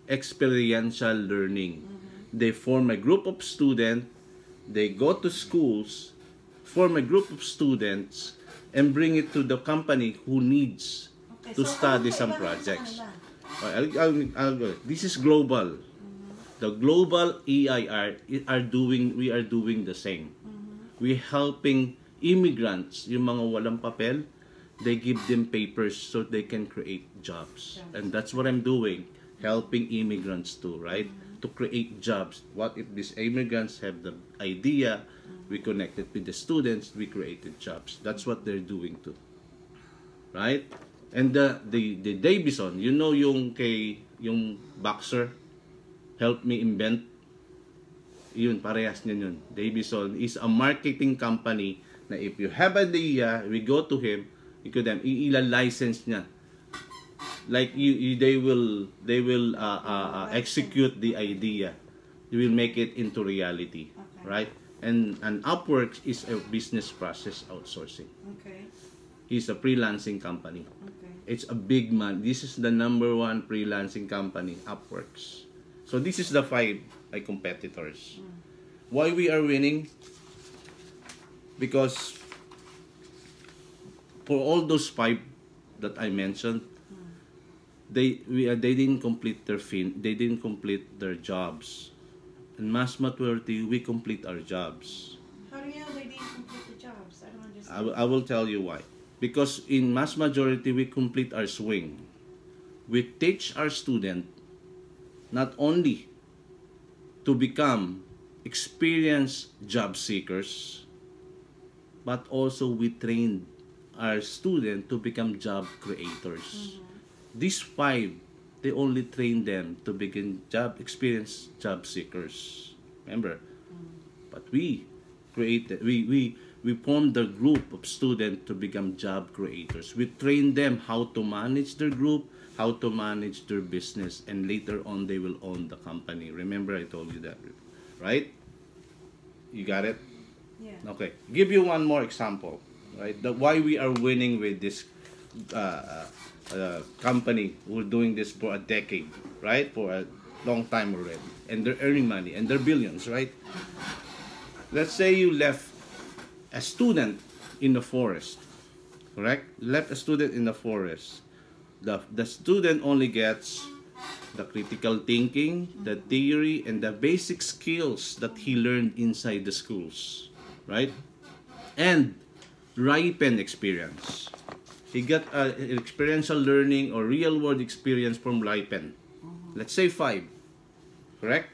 Experiential learning. They form a group of students, they go to schools, form a group of students, and bring it to the company who needs Okay, to study some projects. I'll go. This is global. The global EIR we are doing the same. We helping immigrants, yung mga walang papel, they give them papers so they can create jobs. And that's what I'm doing, helping immigrants too, right? To create jobs. What if these immigrants have the idea, we connected with the students, we created jobs. That's what they're doing too. Right? And the Davison, you know yung boxer, help me invent, yun, parehas niya yun. Davison is a marketing company na if you have an idea, we go to him, i-license niya. Like they will execute the idea. They will make it into reality, right? And Upwork is a business process outsourcing. Okay. It's a freelancing company. Okay. It's a big man. This is the #1 freelancing company, Upworks. So this is the 5 competitors. Why we are winning? Because for all those 5 that I mentioned, they didn't complete their jobs. In mass maturity, we complete our jobs. How do you know they didn't complete the jobs? I don't understand. I will tell you why. Because in mass majority, we complete our swing. We teach our student not only to become experienced job seekers, but also we train our student to become job creators. These 5, they only train them to become experienced job seekers. Remember? But we created, we formed the group of students to become job creators. We train them how to manage their group, how to manage their business, and later on they will own the company. Remember I told you that, right? You got it? Yeah. Okay. Give you one more example, right? Why we are winning with this company who're doing this for a decade, right? For a long time already. And they're earning money, and they're billions, right? Let's say you left a student in the forest, correct? Left a student in the forest. The student only gets the critical thinking, the theory, and the basic skills that he learned inside the schools, right? And ripen experience. He got experiential learning or real world experience from ripen. Let's say 5, correct?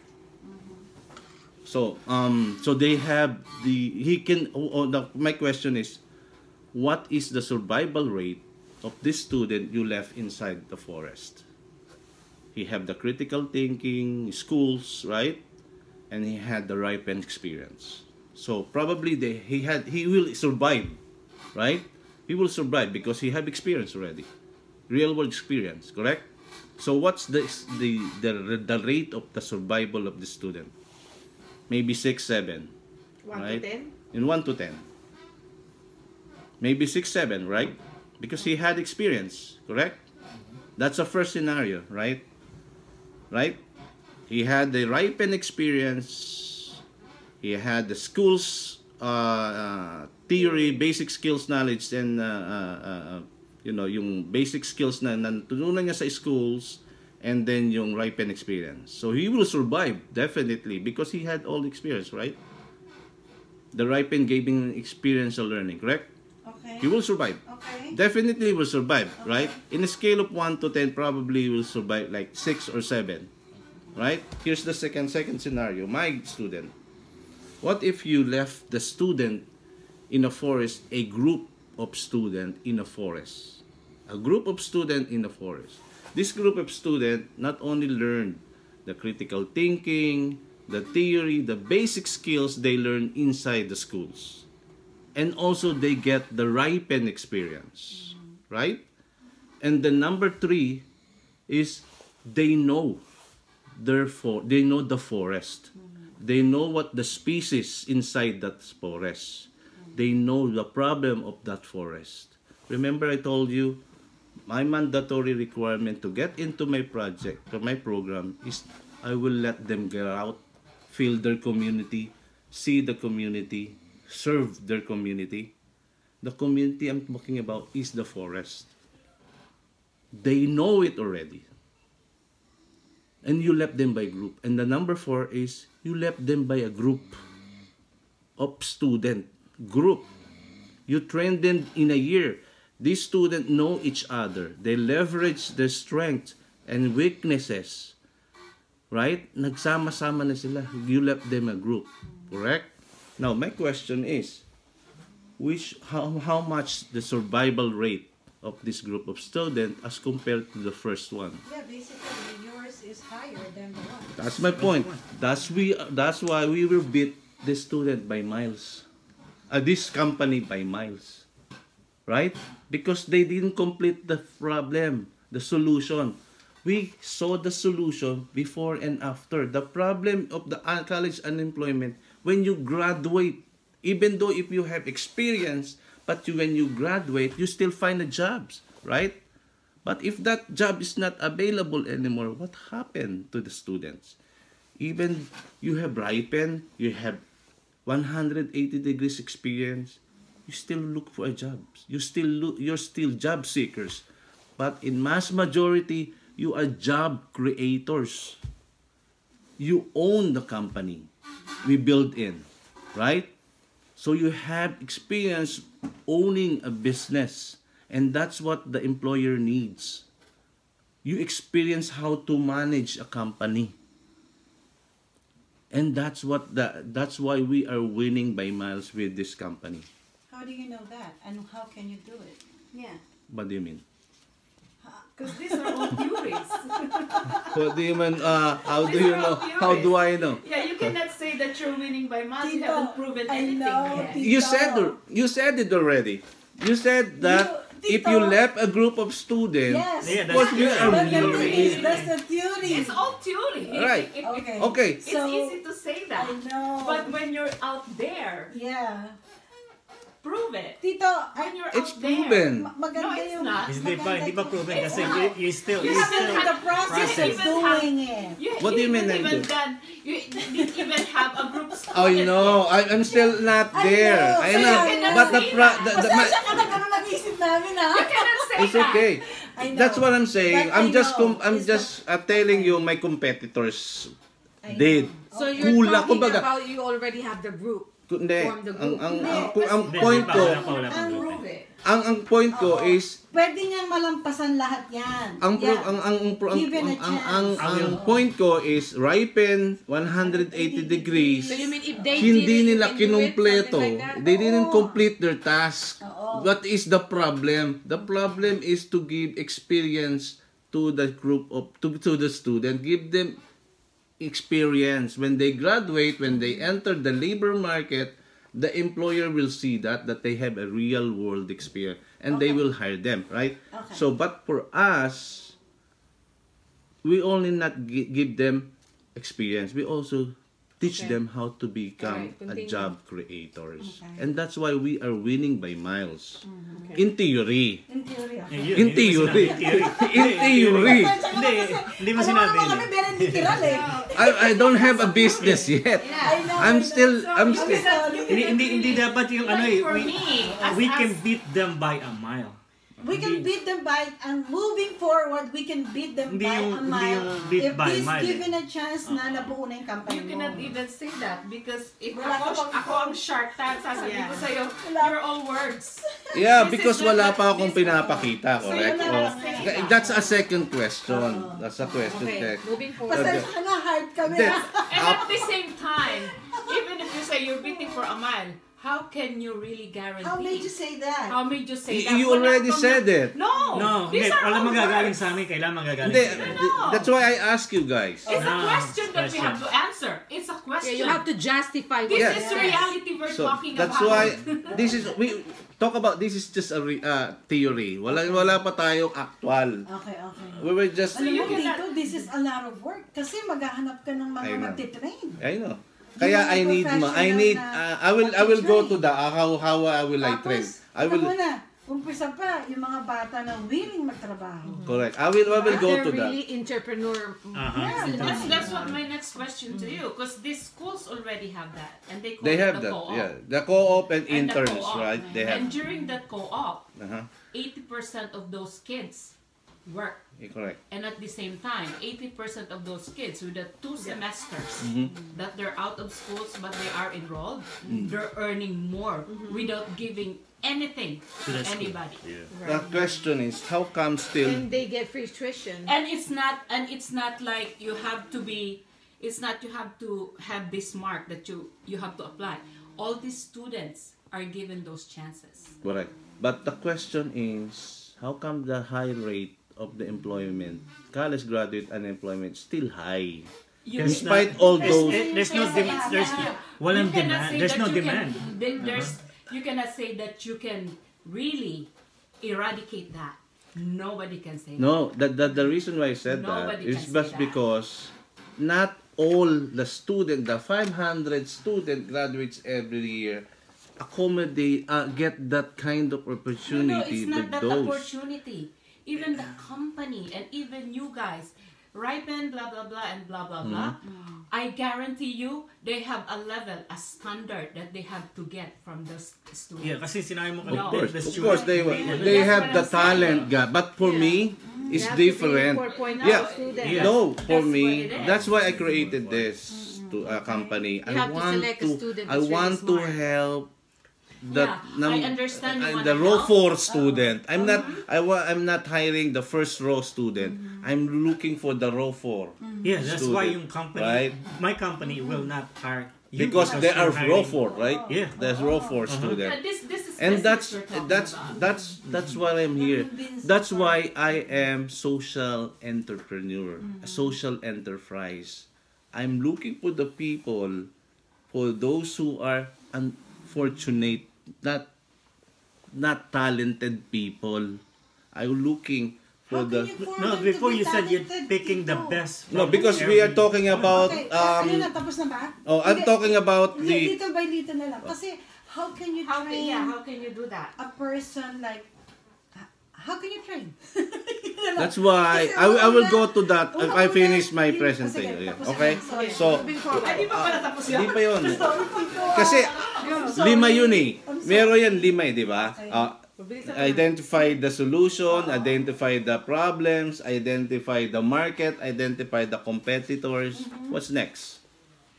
So they have my question is, what is the survival rate of this student you left inside the forest? He have the critical thinking, schools, right? And he had the ripened experience. So probably he will survive, right? He will survive because he have experience already, real world experience, correct? So what's the rate of the survival of the student? Maybe 6, 7, 1 right? to 10? In 1 to 10. Maybe 6, 7, right? Because he had experience, correct? That's the first scenario, right? Right? He had the ripened experience. He had the schools theory, basic skills knowledge, and yung basic skills na natutunan niya sa schools, and then yung ripened experience. So he will survive definitely because he had all the experience, right? The ripened gave him experiential learning, correct? Okay. He will survive. Okay. Definitely will survive, right? In a scale of 1 to 10, probably will survive like 6 or 7, right? Here's the second scenario. My student, what if you left the student in a forest, a group of student in a forest? A group of student in a forest. This group of student not only learned the critical thinking, the theory, the basic skills they learn inside the schools, and also they get the ripened experience, right? And the number 3 is they know, therefore they know the forest. They know what the species inside that forest. They know the problem of that forest. Remember I told you, my mandatory requirement to get into my project, or my program, is I will let them get out, feel their community, see the community, serve their community. The community I'm talking about is the forest. They know it already. And you left them by group. And the number 4 is you left them by a group of student. Group. You train them in a year. These students know each other. They leverage their strengths and weaknesses. Right? Nagsama-sama na sila. You left them a group. Correct? Now, my question is, how much the survival rate of this group of students as compared to the first one? Yeah, basically yours is higher than the one. That's my point. That's why we will beat this student by miles. This company by miles. Right? Because they didn't complete the problem, the solution. We saw the solution before and after. The problem of the college unemployment, when you graduate, even though if you have experience, but when you graduate, you still find a job, right? But if that job is not available anymore, what happened to the students? Even you have ripened, you have 180 degrees experience, you still look for a job. You're still job seekers. But in mass majority, you are job creators. You own the company. We build in, right? So you have experience owning a business, and that's what the employer needs. You experience how to manage a company. And that's why we are winning by miles with this company. How do you know that? And how can you do it? Yeah. What do you mean? Because these are all theories. What do you mean? How do you know? How do I know? Yeah, you cannot say that you're winning by math. You Tito, haven't proven I anything know, yet. Tito. You said it already. You said that if you Tito. left a group of students, Yes. Yeah, what that's we are But the thing winning. is, that's the theory. It's all theory. Right. Okay. Okay. It's So, easy to say that. I know. But when you're out there, Yeah. prove it. Tito, When you're It's out there. proven. maganda No, it's yung... not. Hindi pa proven It's kasi not. you still You You're haven't still in the process process. of doing it. What do you mean I even do? done, you didn't even have a group student. I know. I'm still not I there. know. I So know. you cannot But the say pro... that. the- Pasensya my- ka na ganun ang isip namin, ha? You cannot say It's that. okay. I know. That's what I'm saying. But I know. I'm It's just telling you my competitors I did. know. So you're Kulang, talking kumbaga. about you already have the group. Hindi. Form the group. Ang point ko, Wala pang group. Prove it. ang point ko Oo. is Pwede niyang malampasan lahat yan. ang Given a chance. point ko is ripen 180 degrees. So you mean if they Hindi did it, nila you can do it, kinumpleto. something like that? They didn't Oo. complete their task. Oo. What is the problem? The problem is to give experience to the group of to the student. Give them experience. When they graduate, when they enter the labor market, the employer will see that they have a real world experience and they Okay. will hire them, right? Okay. So, but for us, we only not give them experience. We also teach Okay. them how to become Alright, a continue. job creators. Okay. And that's why we are winning by miles. In theory. In theory, okay. In theory. In theory. Hindi mo sinabi. Alam mo kami, meron literal eh. I don't have a business yet. I know, I'm I know. still Hindi dapat yung ano eh. For me, We can beat them by a mile. We can beat them by, and moving forward, we can beat them Hindi by yung- a hindi mile. yung beat If by this mile eh. given a chance na nabuo na yung company You mo. cannot even say that because if Wala ka pang- ako ang Shark Tank, sasabihin ko Yeah. sa'yo, Wala. you're all words. Yeah, This because is not wala that- pa akong this- pinapakita, correct? So, Oh, saying that's a second question. That's a question. Okay, Tek. moving forward. Pasensya ka na, hard kami. Then, And at the same time, even if you say you're beating for a mile, how can you really guarantee? How made you say that? How made you say You that? Wala already from said the- it. No, No, these hindi. are Wala all magagaling words. sa amin. Kailangan magagaling Hindi, sa amin. that's why I ask you guys. It's a Ah, question that we question. have to answer. It's a question. Yeah, you have to justify This what is you said. reality we're So talking that's about. why this is we talk about this is just a theory. Wala pa tayong actual. Okay, okay. We were just Alam mo you cannot- dito, this is a lot of work. Kasi maghahanap ka ng mga I know. magtitrain. I know. Kaya I need professional I will go to the how I will I train. I will Muna, umpisa pa, yung mga bata na willing magtrabaho. correct. I will go They're to that. really entrepreneur. That's what my next question to you, because these schools already have that, and they call They it have the that. co-op. Yeah. The co-op and And the interns, co-op. right? They And have. during that co-op, Uh-huh. 80% of those kids work. Correct. And at the same time, 80% of those kids with the 2 semesters Mm-hmm. that they're out of schools but they are enrolled, they're earning more without giving anything to That's good. anybody. The question is how come still And they get free tuition. And it's not like you have to be, it's not you have to have this mark that you have to apply. All these students are given those chances. correct? But the question is how come the high rate of the employment, college graduate unemployment still high? You Despite all those There's no demand. There's walang You cannot demand. say There's that no you can- demand. you cannot say that you can really eradicate that. Nobody can say that. No, the reason why I said that Nobody is can say just that. because not all the student, the 500 student graduates every year accommodate get that kind of No, opportunity it's not with that those. opportunity. Even the company and even you guys, Ripen, blah blah blah, and blah blah blah. I guarantee you, they have a level, a standard that they have to get from those students. Yeah, kasi sinabi mo No. kanina, the Of student- course, they That's have what the I'm saying. talent, but for me, it's You have to be different. 4.0 Yeah. student. Yeah. No, for That's me, what it is. that's why I created this to a company. You have to select a student I that's really want to smart. help that Yeah, I understand you wanna the row help. 4 student. I'm not hiring the first row student. I'm looking for the row 4. Yeah, that's why student, yung company, right? my company will not hire you Because they are you're row hiring- 4, right? Yeah. There's row 4 Yeah, student. this is And business we're talking about. that's why I'm here. That's why I am social entrepreneur, a social enterprise. I'm looking for the people, for those who are unfortunate, not talented people. I'm looking for the. No, before you said you're picking the best. No, from because we are every- talking about Okay, ayun na, tapos na ba? oh, I'm Hindi, talking about the little by little na lang. Kasi, how can you train How can you do that? a person like, how can you train? That's why I will go to that if I finish my presentation. Sige, Yeah, tapos okay? na. Sorry. So, Ay, di pa pala tapos hindi yun? pa yun. Kasi, 5 yun eh. Meron yan 5 di ba? Mabilis ako. identify the solution, identify the problems, identify the market, identify the competitors. What's next?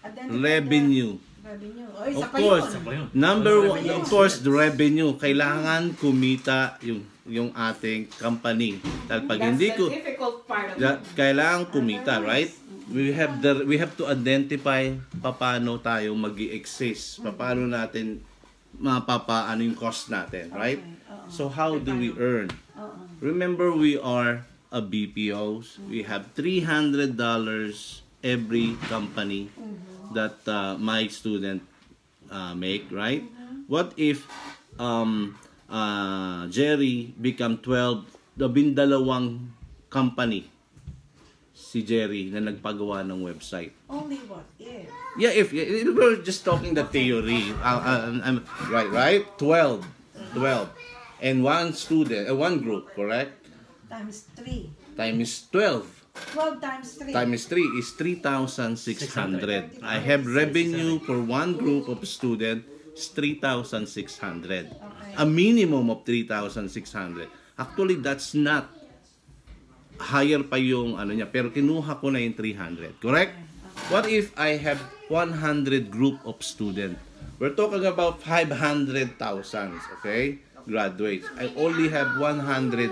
Identify Revenue. the revenue. O, isa Of pa course, yun. Pa yun. number one, Revenue. of course, the revenue. Kailangan kumita yung ating company. Dahil pag That's hindi the ko, difficult part of kailangan kumita, right? We have to identify paano tayo mag-exist, paano natin mapapaano yung cost natin, right? So how do we earn? Remember, we are a BPOs. We have $300 every company that my student make, right? What if Jerry become 12, labindalawang company si Jerry na nagpagawa ng website? Only what if? Yeah, if we're just talking the theory, right? 12, and one student, one group, correct? Times 3. Times 12. 12 times 3. Times 3 is 3,600. I have revenue for one group of student is 3,600. A minimum of 3,600. Actually, that's not higher pa yung ano niya, pero kinuha ko na yung 300. Correct? What if I have 100 group of student? We're talking about 500,000, okay? Graduates. I only have 100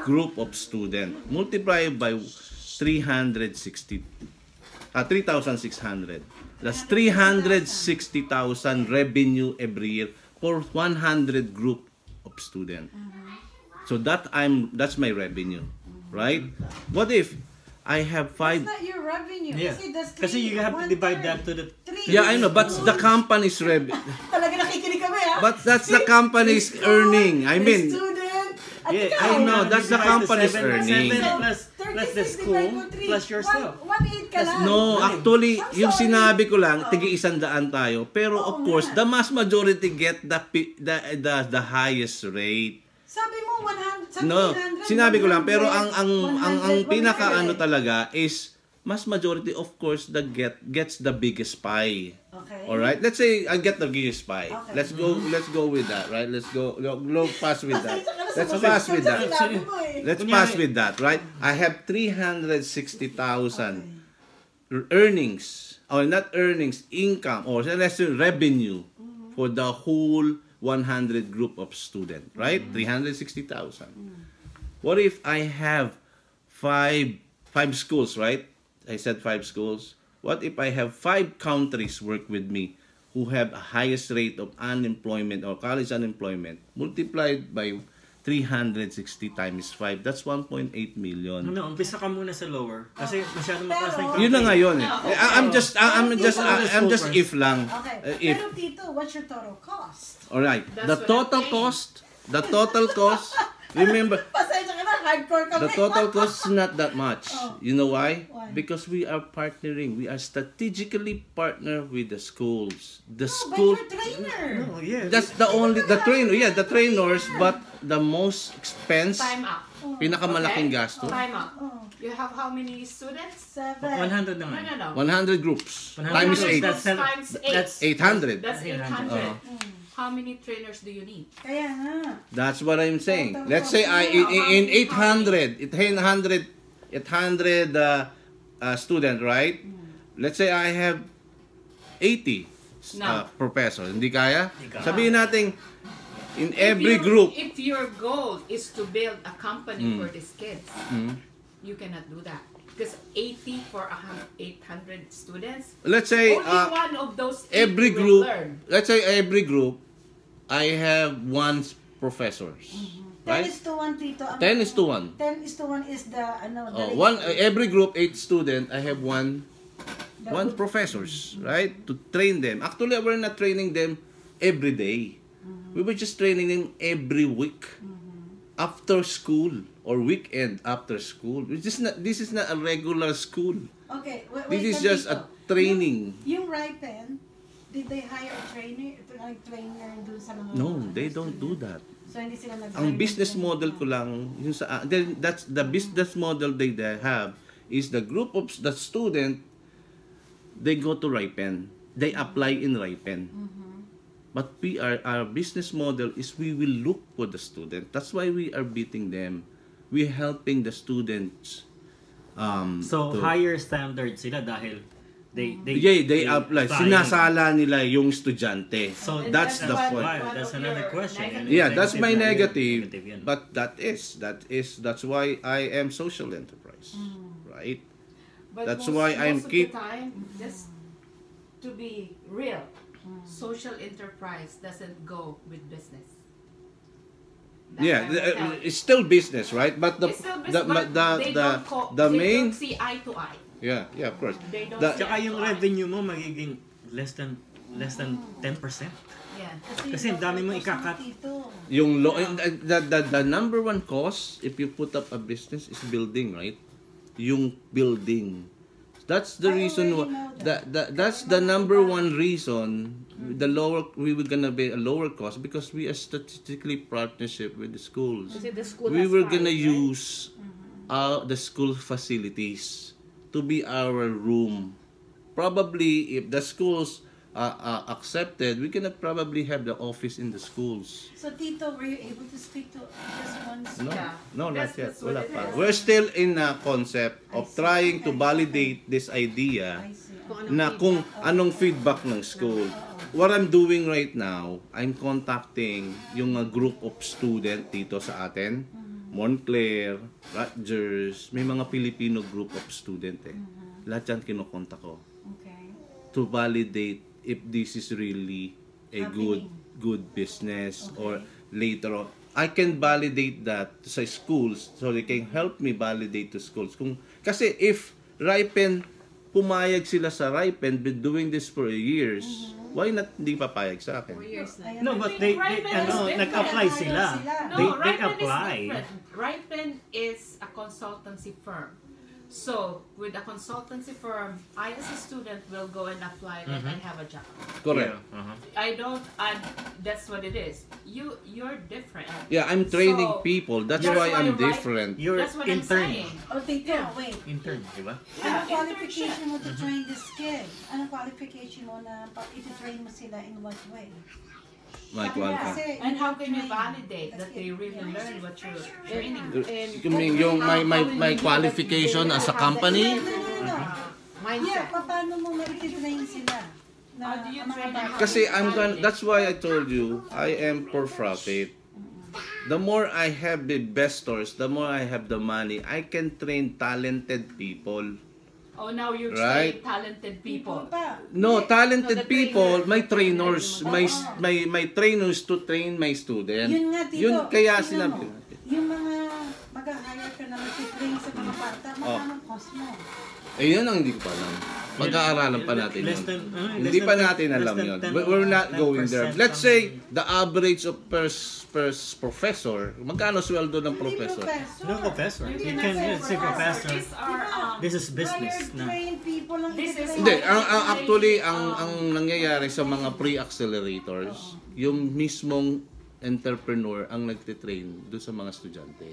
group of student. Multiply by 3,600. That's 360,000 revenue every year for 100 group of student. So that's my revenue, right? What if I have That's 5? not your revenue. Yeah. Kasi you have to divide that to the... Yeah, I know, but the company's revenue. Talaga nakikinig kami, ha? But that's the company's earning. I mean, Student. At Yeah, ikaw, I know, that's the company's earning. Plus the school, plus yourself. 1.8 ka lang. No, actually, yung sinabi ko lang, tig-100 tayo. Pero of course, the mass majority get the highest rate. Sabi mo 100, sabi No, 300, sinabi ko lang, pero 100, ang 100, pinaka 100. ano talaga is mass majority of course gets the biggest pie. Okay. All right? Let's say I get the biggest pie. Okay. Let's go with that, right? Let's go fast with that. Let's Sumunod fast with sa that. sinabi mo, eh. Let's pass with that, right? I have 360,000 earnings, or not earnings, income, or let's say revenue for the whole 100 group of student, right? 360,000. What if I have five schools, right? I said 5 schools. What if I have 5 countries work with me who have a highest rate of unemployment or college unemployment multiplied by 360 times 5, that's 1.8 million. No, umpisa ka muna sa lower. Kasi masyadong mataas na yung Yun na nga yun eh. I'm just Super. if lang. Okay. If. Pero Tito, what's your total cost? Alright. That's The what I'm total cost, remember, Pasensya ka na, hardcore kami. the total cost is not that much. You know why? Why? Because we are partnering. We are strategically partner with the schools. The But school. you're trainer. Oh, yeah. That's the trainers, but the most expense, Time up. pinakamalaking Okay? gasto. Time up. Oh, You have how many students? 7. 100 No, naman. no, no. 100 groups 100 times groups, 8. that's Times 8. That's 800. That's 800. Uh-huh. How many trainers do you need? Kaya nga. That's what I'm saying. Total Let's say cost. in 800 student, right? Let's say I have 80 No. professors. Hindi kaya? Hindi kaya. Sabihin natin in If every you- group. If your goal is to build a company for these kids, Mm. you cannot do that. Because 80 for 800 students, Let's say only one of those every 80 group, will learn. let's say every group, I have one professors. 10 Right? is to 1, Tito. 10 is to 1. 10 is to 1 is the, the One every group 8 student, I have one the- professors, right? To train them. Actually, we're not training them every day. We were just training them every week. After school or weekend after school. This is not a regular school. Okay, wait, This is lang, just Tito. a training. Yung Ripen, did they hire a trainer dun sa mga... No, they don't do that. So, hindi sila nag Ang business model ko lang, yung sa, then that's the business model they have is the group of the student, they go to Ripen. They apply in Ripen. But our business model is we will look for the student. That's why we are beating them. We're helping the students. So, to- higher standard sila dahil they apply. Sinasala nila yung estudyante. So, And that's the one- point. one That's of another your question. negative- Yeah, that's my Negative negative. yan. But that's why I am social enterprise, right? But That's most, why I'm most of keep- the time, just to be real, social enterprise doesn't go with business. That Yeah, I will tell you. it's still business, right? But It's still business, but they don't see eye to eye. yeah, of course. They don't The- see Tsaka eye yung to eye. revenue mo magiging less than 10%. Yeah. Kasi ang dami mong Tapos ikakat. dito. Yung the number one cost if you put up a business is building, right? Yung building. That's the I reason already why know that's the number one reason we were gonna be a lower cost because we are strategically partnership with the schools. Kasi the school We has were pride, gonna right? use the school facilities to be our room. Probably if the schools accepted, we're gonna probably have the office in the schools. So Tito, were you able to speak to just one No, Yeah. no, not That's- yet. that's what Wala it pa. is. We're still in a concept of I see. trying to Okay. validate this idea I see. Kung anong na feedback. kung anong feedback ng school. What I'm doing right now, I'm contacting yung group of student dito sa atin. Montclair, Rutgers, may mga Filipino group of student eh. Lahat yan kinokontak ko Okay. to validate if this is really a Happening. good business Okay. or later on. I can validate that sa schools so they can help me validate to schools. Kasi if Ripen, pumayag sila sa Ripen, been doing this for years, why not hindi papayag sa akin? 4 years na. Ayan. No, but they nag-apply sila. No, They Ripen apply. is different. Ripen is a consultancy firm. So, with a consultancy firm, I as a student will go and apply and I have a job. Correct. I don't, that's what it is. You're different. Yeah, I'm training So, people. That's that's why why I'm Ri- different. You're That's what I'm intern. saying. Oh, Tito, Yeah. wait. Intern, di ba? Anong Yeah, qualification mo to train this kid? Anong qualification mo na iti-train mo sila in what way? My Yeah. qualify. Kasi And how you can you train. validate That's that they it. really learn what you're training? Yung my qualification as a company, No. Yeah, Mindset. paano mo ma-train sila? How do you ang mga train bata? them? kasi that's why I told you, I am for profit. The more I have the investors, the more I have the money, I can train talented people. Oh, now you Right. train talented people. pa. No, talented No, the people, trainer. my trainers, Oo. my trainers to train my student. Yun nga, Tito. Yun kaya tingnan sinabi. mo, yung mga mag-hire ka na mag-train sa mga bata, magkano ang cost mo? Eh, yun ang hindi ko pa alam. Pag-aaralan pa natin Less yun. than, Hindi less pa than natin 10, alam less yun. than 10 We're not 10% going there. Let's ang- say, the average of per professor, magkano sweldo ng Hindi professor? No, professor. You can say professor. These are, This is business Hired na. trained people lang This is- iti-train. Hindi, actually, ang nangyayari sa mga pre-accelerators, yung mismong entrepreneur ang nagtitrain doon sa mga estudyante.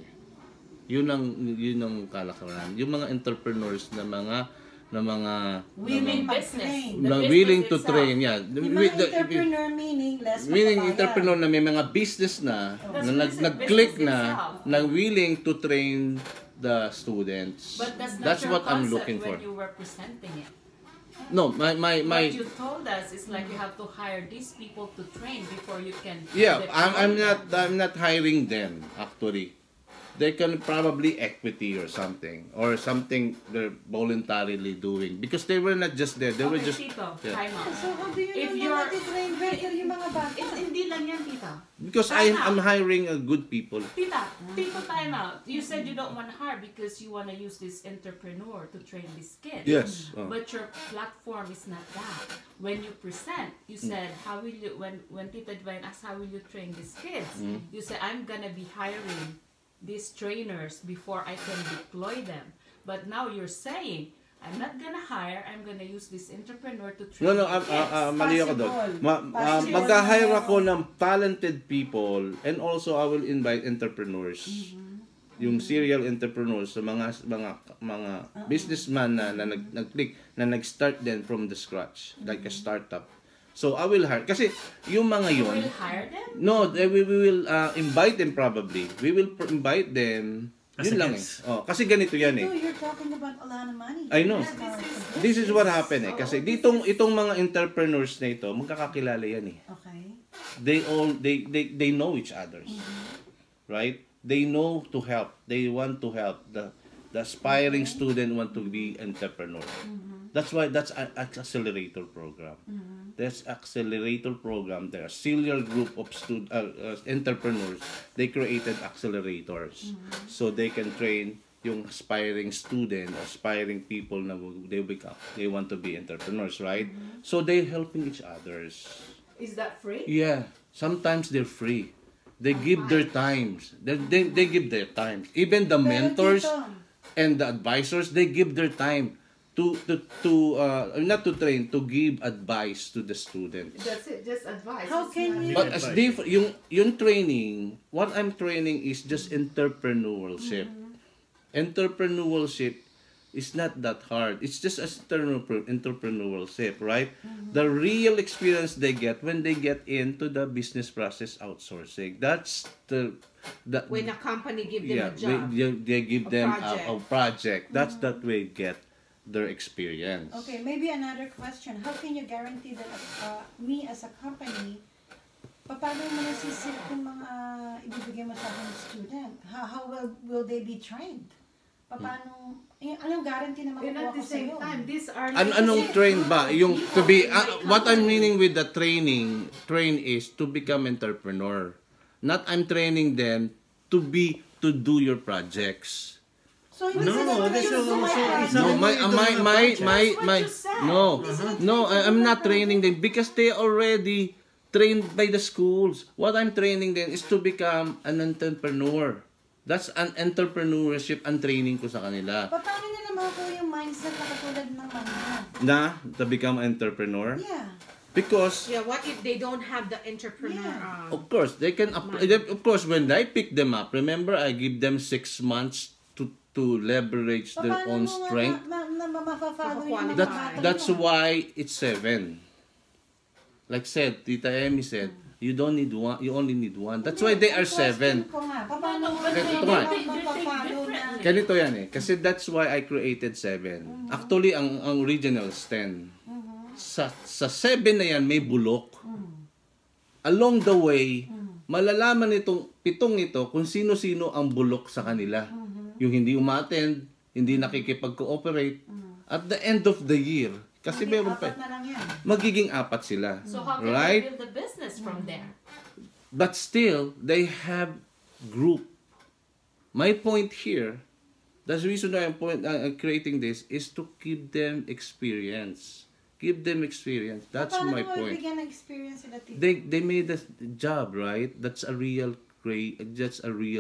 Yun ang kalakaran. Yung mga entrepreneurs na mga Willing business. mag-train. The na business willing to itself. train, yeah. Yung mga entrepreneur meaning less Meaning makabayad. entrepreneur na may mga business na That's business nag-click na itself. na willing to train the students. But that's not That's your what I'm concept looking for. when you were presenting it. No, my What you told us is like you have to hire these people to train before you can. yeah, deploy them. I'm not hiring them actually. They can probably equity or something they're voluntarily doing because they were not just there. They were Okay, just Tito, yeah. time out. So how do you If know you're- na nati-train better yung mga bata? Hindi lang yan, Tita. Because Time I'm out. hiring a good people. Tita, time out. You said you don't want to hire because you want to use this entrepreneur to train this kid. Yes. But your platform is not that. When you present, you said, how will you, when Tita Divine asked, how will you train these kids? You said, I'm going to be hiring these trainers before I can deploy them. But now you're saying, I'm not going to hire, I'm going to use this entrepreneur to train No, the kids. mali ako doon. Possible. Mag-hire ako ng talented people and also I will invite entrepreneurs. Yung serial entrepreneurs, sa mga businessman na nag-click, na nag-start din from the scratch, like a startup. So I will hire. Kasi yung mga You yun, will hire them? no, we will invite them probably. We will invite them. As Yun a lang eh. guest. Oh, kasi ganito yan eh. So you're talking about a lot of money. I know. Yes, This is what happened eh. Kasi itong mga entrepreneurs na ito, magkakakilala yan eh. Okay. They know each others. Right? They know to help. They want to help. The aspiring student want to be entrepreneur. That's why that's an accelerator program. There's accelerator program. There are senior group of entrepreneurs. They created accelerators so they can train yung aspiring student, aspiring people na they want to be entrepreneurs, right? So they're helping each others. Is that free? Yeah, sometimes they're free. They give their times. They give their times. Even the mentors and the advisors, they give their time to not to train, to give advice to the students. That's it, just advice. How It's can not- you- But as different, yung training, what I'm training is just entrepreneurship. Entrepreneurship is not that hard. It's just as entrepreneurship, right? The real experience they get when they get into the business process outsourcing. That's the when a company give them yeah, a job. they give A them project. a project. That's that way get their experience. Okay, maybe another question. How can you guarantee that me as a company, paano mo nasisit kung mga ibibigay mo sa akin student? How will they be trained? Paano, anong guarantee na And makukuha at ko the same sa'yo? time, these are Anong train ba? Yung to be what I'm meaning with the train is to become entrepreneur. Not I'm training them to do your projects. So, No, that's No, I'm not training them because they already trained by the schools. What I'm training them is to become an entrepreneur. That's an entrepreneurship and training ko sa kanila. Paano nila makukuha yung mindset na katulad ng mga? Na to become an entrepreneur. Yeah. Because Yeah, what if they don't have the entrepreneur? Yeah. of course they can apply. Of course, when I pick them up, remember I give them 6 months to leverage their own strength. Mapafollow yung mga bata That's mo? why it's 7. Like said, Tita Emmy said, you don't need one, you only need one. That's why they are 7. Ko nga, paano But Ito they nga. think mapafollow na? differently. Ganito yan eh. Kasi that's why I created 7. Actually, ang original is 10. Sa 7 na yan, may bulok. Along the way, malalaman itong 7 ito kung sino-sino ang bulok sa kanila. Yung hindi umattend, hindi nakikipag-cooperate. At the end of the year, kasi meron pa, Apat na lang yan. magiging 4 sila. So how can Right? they build the business from there? But still, they have group. My point here, the reason why I'm creating this is to give them experience. Give them experience. That's Paano my mo point. bigyan ng experience sila tito? They made a job, right? That's a real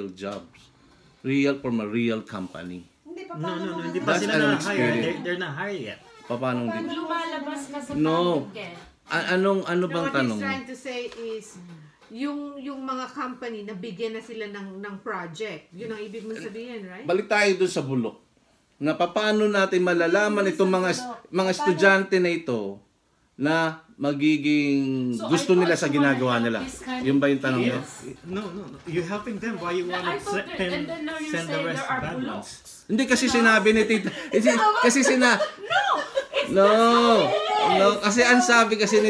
job. Real from a real company. Hindi, No, paano mo hindi nga- pa That's sila an na-hire. experience. They're not hired yet. Paano din? Lumalabas ka sa No. public eh. Ano No, bang what tanong he's mo? trying to say is, yung mga company, nabigyan na sila ng project. Yun ang ibig mong sabihin, right? Balik tayo dun sa bulok. Na paano natin malalaman itong mga estudyante na ito na magiging So, gusto I nila also sa ginagawa wanna nila. help this kind Yun ba yung of tanong niyo? kids. No. You're helping them. Why you Yeah, want I to thought that- and then now you're send the saying rest there are bad buloks. ones? Hindi kasi sinabi ni Tita. No, kasi ang sabi kasi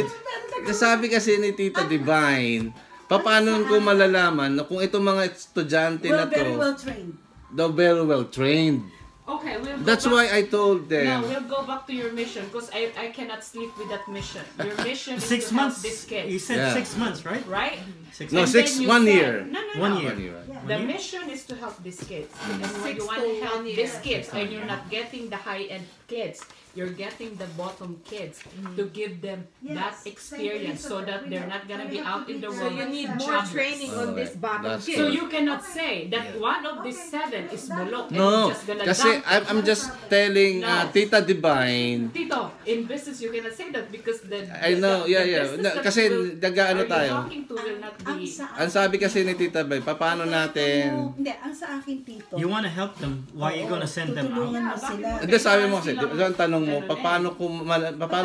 ni Tita Divine, paano ko malalaman na kung itong mga estudyante na to, very well trained. they're very well trained. Okay, we'll go That's back. why I told Now them. we'll go back to your mission because I cannot sleep with that mission. Your mission is 6 to help months. these You kids, said Yeah. 6 months, right? right? 6 No, And months. then you 1 said- year. No. 1 year. One year. The mission is to help these kids. And when 6 you want to to help 1 year. these kids and you're not getting the high-end kids, you're getting the bottom kids to give them that experience so that they're not gonna be out in the So world. you need more jobless. training on this bottom That's kid. So you cannot say that one of these 7 is bulok and No, you're just gonna kasi dump I'm just telling No. Tita Divine. Tito, in business you cannot say that because the I know, yeah. business that Kasi will- nag-ano are you tayo. talking to will not Ang be sa Ang sabi kasi ni Tita Divine, paano natin... Hindi, ang sa akin tito. You want to help them. Why are you gonna send them tutulungan out? mo sila. Hindi, sabi mo kasi, ang tanong mo, paano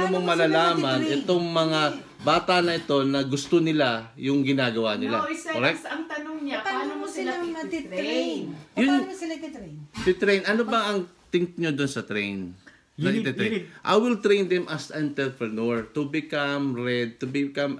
mong malalaman itong mga bata na ito na gusto nila yung ginagawa nila. No, isa Correct? ang tanong niya, Paano mo sila matitrain? Yun- Paano mo sila titrain? Si train, ano ba ang think nyo doon sa train? You Na need- ititrain? you need- I will train them as entrepreneur to become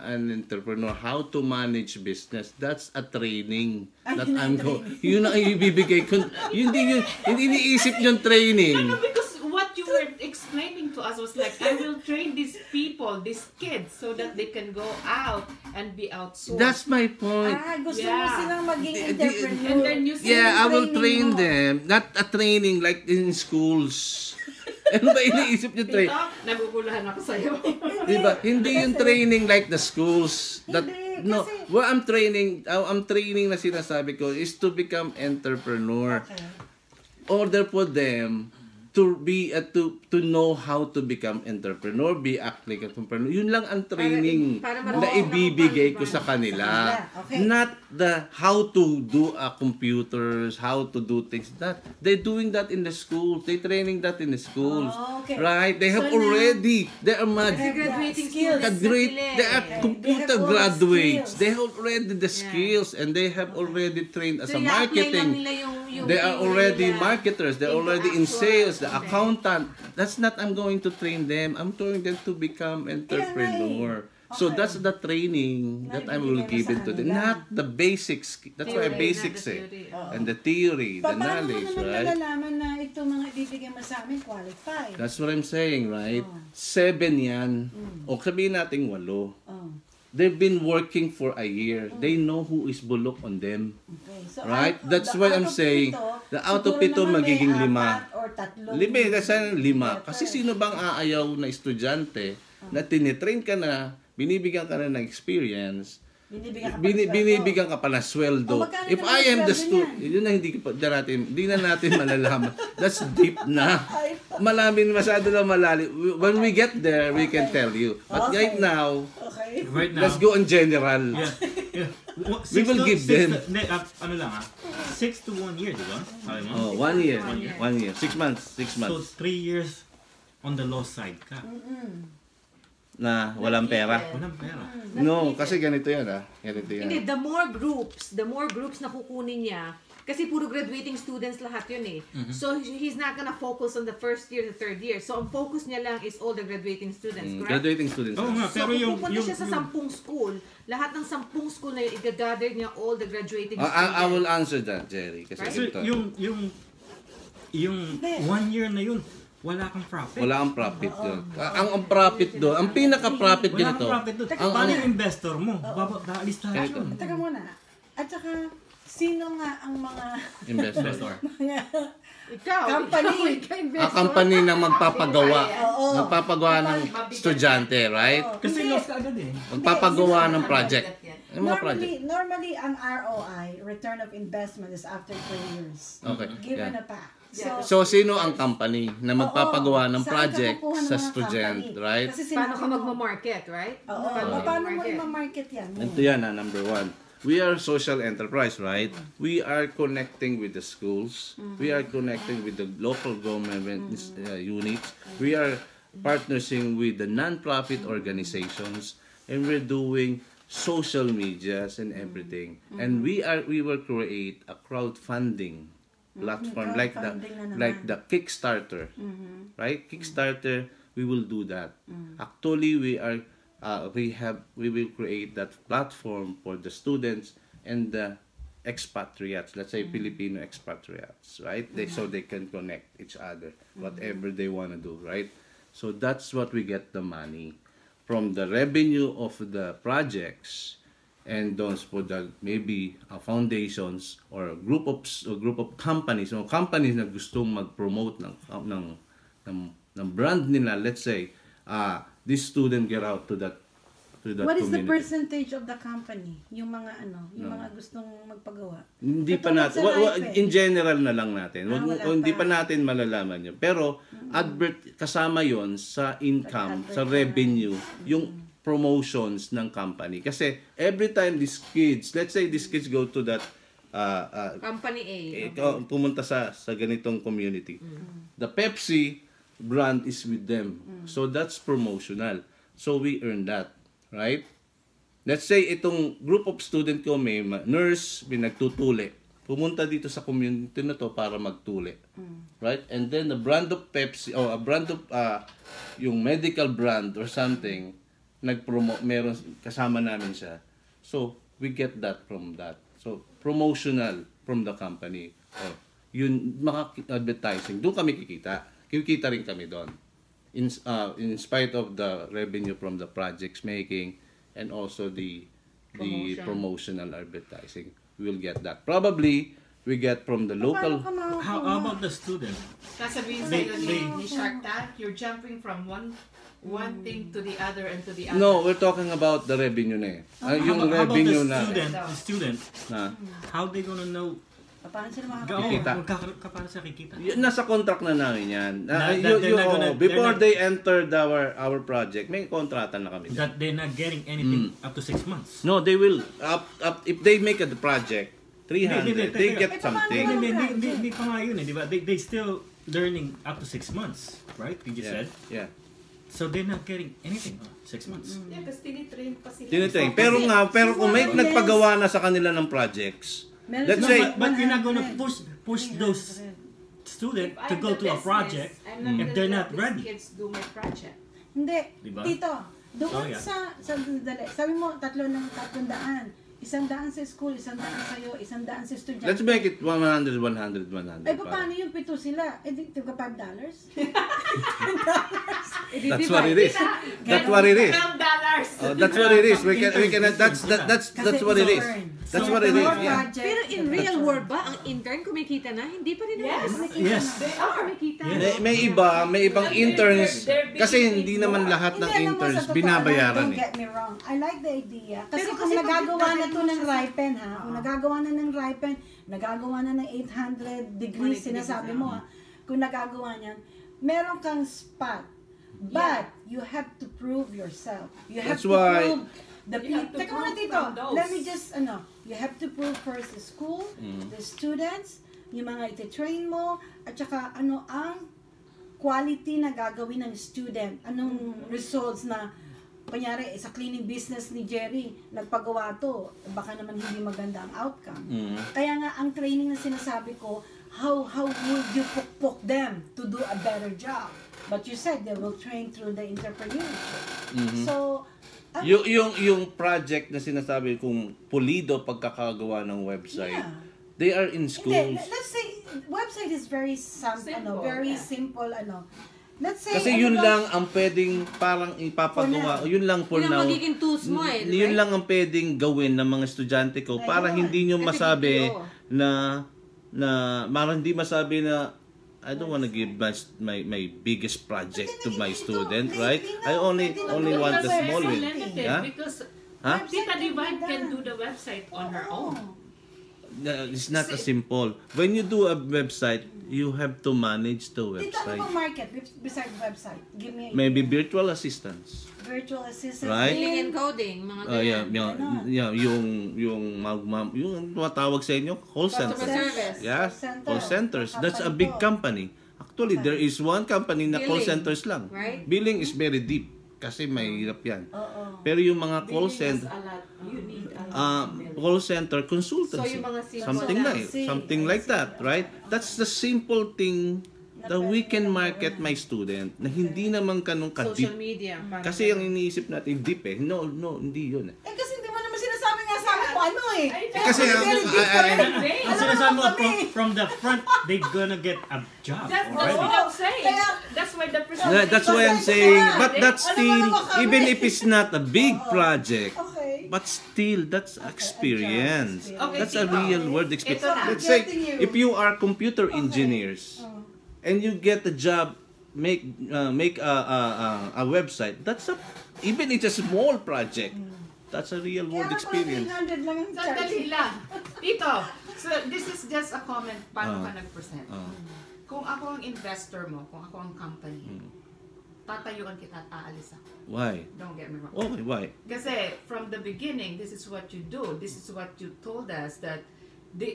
an entrepreneur, how to manage business. That's a training that yun ang I'm going. Yun ang ibibigay ko. Hindi iniisip yung training. No, because what you were explaining to us was like, I will train these people, these kids, so that they can go out and be outsourced. That's my point. Gusto mo Yeah. silang maging Di- entrepreneur. and then you say, Yeah, I will training train mo. them. Not a training like in schools. Ano ba iniisip yung train? Tito, nagugulahan ako sa'yo. Diba? Hindi yung training like the schools. That Hindi, no, kasi- what I'm training na sinasabi ko is to become entrepreneur. Okay. Order for them to be to know how to become entrepreneur, be acting entrepreneur. Yun lang ang training Para na marunong ibibigay ako ko sa kanila. Okay. Not the how to do computers, how to do things. That they're doing that in the school. They training that in the schools. Oh, okay. Right? They have So now- already. They are Kasi graduating skills. students great. na sila They are eh. computer They have all the graduates. skills. They have already the skills and they have already trained as So, a i-apply lang marketing. nila yung They are theory already nila marketers. They're into already in actual sales. The content. accountant. That's not I'm going to train them. I'm training them to become entrepreneur. So Okay. that's the training that I will ibibigay mo give sa into them. kanila. Not the basics. That's why Theory, basics not the eh. theory. And the theory, the Paano mo knowledge, naman right? malalaman na ito mga ibibigay mo sa amin qualified? That's what I'm saying, right? 7 yan. O sabihin natin 8. Oh, They've been working for a year. They know who is bulok on them. okay. So, Right? That's what I'm saying. The out of siguro 7 naman may magiging 5. 4 or 3. 5, kasi 5. Kasi sino bang aayaw na estudyante na tinitrain ka na, binibigyan ka na ng experience, binibigyan ka pa ng sweldo. Oh, magkano If naman I am the sweldo student, yun na hindi na natin malalaman. That's deep na. Masyado na malalim. When we get there, we can tell you. But right now, Okay. Right now, let's go in general. yeah. We will give them. Ano lang 6 to 1 year, di ba? Sabi mo? Oh, 1 year. 1 year. 6 months. 6 So, months. 3 years on the low side ka. Na walang pera. Walang pera. No, kasi ganito yan Ganito yan. Hindi, the more groups na kukunin niya, kasi puro graduating students lahat yun eh. So, he's not gonna focus on the first year, the third year. So, ang focus niya lang is all the graduating students, correct? Graduating students. Oo nga, So, pero kung yung... pupunta siya sa 10 school, lahat ng 10 school na yun, i-gather niya all the graduating students. I will answer that, Jerry. Kasi So, ito, yung 1 year na yun, wala kang profit. wala kang profit doon. Ang profit doon, ang pinaka-profit Wala ganito. kang profit doon. Ang- Paano ang- yung investor mo? Daalis lahat Ito. yun. Teka muna. At saka, sino nga ang mga Investor. Ikaw, Company. Ang company na magpapagawa. Oo. Magpapagawa ng estudyante, right? Kasi Hindi. loss ka agad eh. Magpapagawa ng project. Yung mga project. Normally, ang ROI, return of investment, is after 3 years. Okay. Given yeah. a pack. So, sino ang company na magpapagawa ng Saan ka project kukuha ng sa mga student, company? right? Kasi paano sinabi ka mo- magmamarket, right? Oo. Paano mo i-market yan? Ito yan, number 1. We are social enterprise, right? We are connecting with the schools. We are connecting with the local government units. We are partnering with the non-profit organizations, and we're doing social medias and everything. And we will create a crowdfunding platform Crowdfunding na like the Kickstarter, right? Kickstarter, we will do that. Actually, we will create that platform for the students and the expatriates, let's say Filipino expatriates, right? So they can connect each other, whatever they want to do, right? So that's what we get the money from the revenue of the projects, and those for the maybe foundations or a group of companies or companies na gustong mag-promote ng brand nila. Let's say this student get out to that What is the community. percentage of the company? Yung mga mga gustong magpagawa? Hindi pa Katulad natin, sa Life, in general na lang natin. Wala Hindi pa. pa natin malalaman yun. Pero, kasama yon sa income, sa revenue, yung promotions ng company. Kasi, every time these kids, let's say these kids go to that, Company A. pumunta sa ganitong community. The Pepsi brand is with them. So, that's promotional. So, we earn that. right? Let's say itong group of student ko may nurse, may nagtutuli. Pumunta dito sa community na to para magtuli. Right? And then the brand of Pepsi or a brand of yung medical brand or something nagpromote, meron kasama namin siya. So, we get that from that. So, promotional from the company. Oh, yun, mga advertising, doon kami kikita. Kikita rin kami doon. In spite of the revenue from the projects making and also the promotional advertising, we will get that. Probably, we get from the local... How about the student? Sasabihin They- sa'yo ni Shark Tank, you're jumping from one thing to the other and to the other. No, we're talking about the revenue na eh. Yung How about revenue the na... student, na how they gonna know? Paano sila Kikita. Paano sa kikita? Nasa contract na namin yan. They're not gonna- Before they're not- they entered our project, may kontrata na kami. That they're not getting anything up to 6 months. No, they will. If they make a project, 300, Hindi, they teka. get something. Hindi pa nga yun eh, di ba? They still learning up to 6 months, right? You just Yeah. said. Yeah. So they're not getting anything 6 months. Yeah, kasi tinitrain pa sila. Tinitrain. Pero kung may nagpagawa na sa kanila ng projects, let's No, say, but you're not gonna push those students to go to a project if they're not ready. Kids do my project. Hindi. Diba? Tito, doon Oh, yeah. sa dali. Sabi mo, 300. 100 sa school, 100 sa'yo, 100 sa estudyante. let's make it 100, 100, 100. Ay, paano yung 7 sila? Eh, di ka $5? That's what it is. That's what it is. $12. Oh, that's what it is. We can. That's what it is. That's what it is. Yeah. Pero in real world ba, ang intern kumikita na? Hindi pa rin Yes. naman. Yes. They are. Kumikita. Yes. May ibang interns kasi hindi naman lahat ng Hindi, alam mo, sa interns totoo binabayaran lang, don't eh. get me wrong. I like the idea. Kasi Pero kung kasi nagagawa pag- na to ng Ripen, ha? Kung nagagawa na ng Ripen, nagagawa na ng 800 degrees, sinasabi mo, ha? Kung nagagawa niyan, meron kang spot. But, you have to prove yourself. You have That's to why- prove the You have to Teka muna, prove Tito. from those. Let me just, you have to prove first the school, the students, yung mga iti-train mo, at saka ano ang quality na gagawin ng student. Anong results na, kunyari, sa cleaning business ni Jerry, nagpagawa to, baka naman hindi maganda ang outcome. Kaya nga, ang training na sinasabi ko, how would you pukpok them to do a better job? But you said they will train through the entrepreneurship. So, Yung project na sinasabi kung pulido pagkakagawa ng website, Yeah. they are in hindi, schools. let's say, website is very Simple, very yeah. simple, Let's say, Kasi yun lang ang pwedeng parang ipapagawa. For now. Yun lang for Yun ang now. magiging tools mo eh, Yun right? lang ang pwedeng gawin ng mga estudyante ko para Ayun. hindi nyo Kasi masabi BPO. parang hindi masabi na I don't want to give my biggest project to my student, right? I only want the small one. Yeah? Because Huh? Tita Divine can do the website on her own. It's not as simple. When you do a website, you have to manage the Tito, ano website. bang market besides website? Give me a Maybe virtual assistants. virtual assistant. Right? Billing and coding, mga ganyan. Yung matawag sa inyo, call Customer center. service. Yeah, Call center. call centers. That's a big company. Actually, there is one company na call Billing. centers lang. Right? Billing is very deep kasi mahirap yan. Oo. Pero yung mga call Billing is center, a lot. You need a lot. call center consultancy. So, yung mga simple Something na- like something like that, right? That's the simple thing that we can market my student na hindi naman kanong Social ka-deep. media. parang Kasi ang ganun. iniisip natin deep eh. No, hindi yun eh. Eh kasi hindi mo naman sinasabi nga sa akin kung ano eh. Kasi Ang sinasabi mo from the front, they gonna get a job. That's already. what I'm saying. Kaya- That's why the Yeah, that's why I'm saying, but that's Ano still, naman kami? even if it's not a big project, Okay. but still, that's experience. Okay, That's a Tito. real world experience. Ito na. Let's say, Getting you. if you are computer engineers, and you get a job, make a website, even it's a small project, that's a real Kaya world nga pala experience. 300 lang ang charge. Sandali lang. Tito, so this is just a comment paano ka Ah. nag-present. Ah. Kung ako ang investor mo, kung ako ang company, tatayuan kita at aalis ako. Why? Don't get me wrong. Okay, why? Kasi from the beginning, this is what you do. This is what you told us that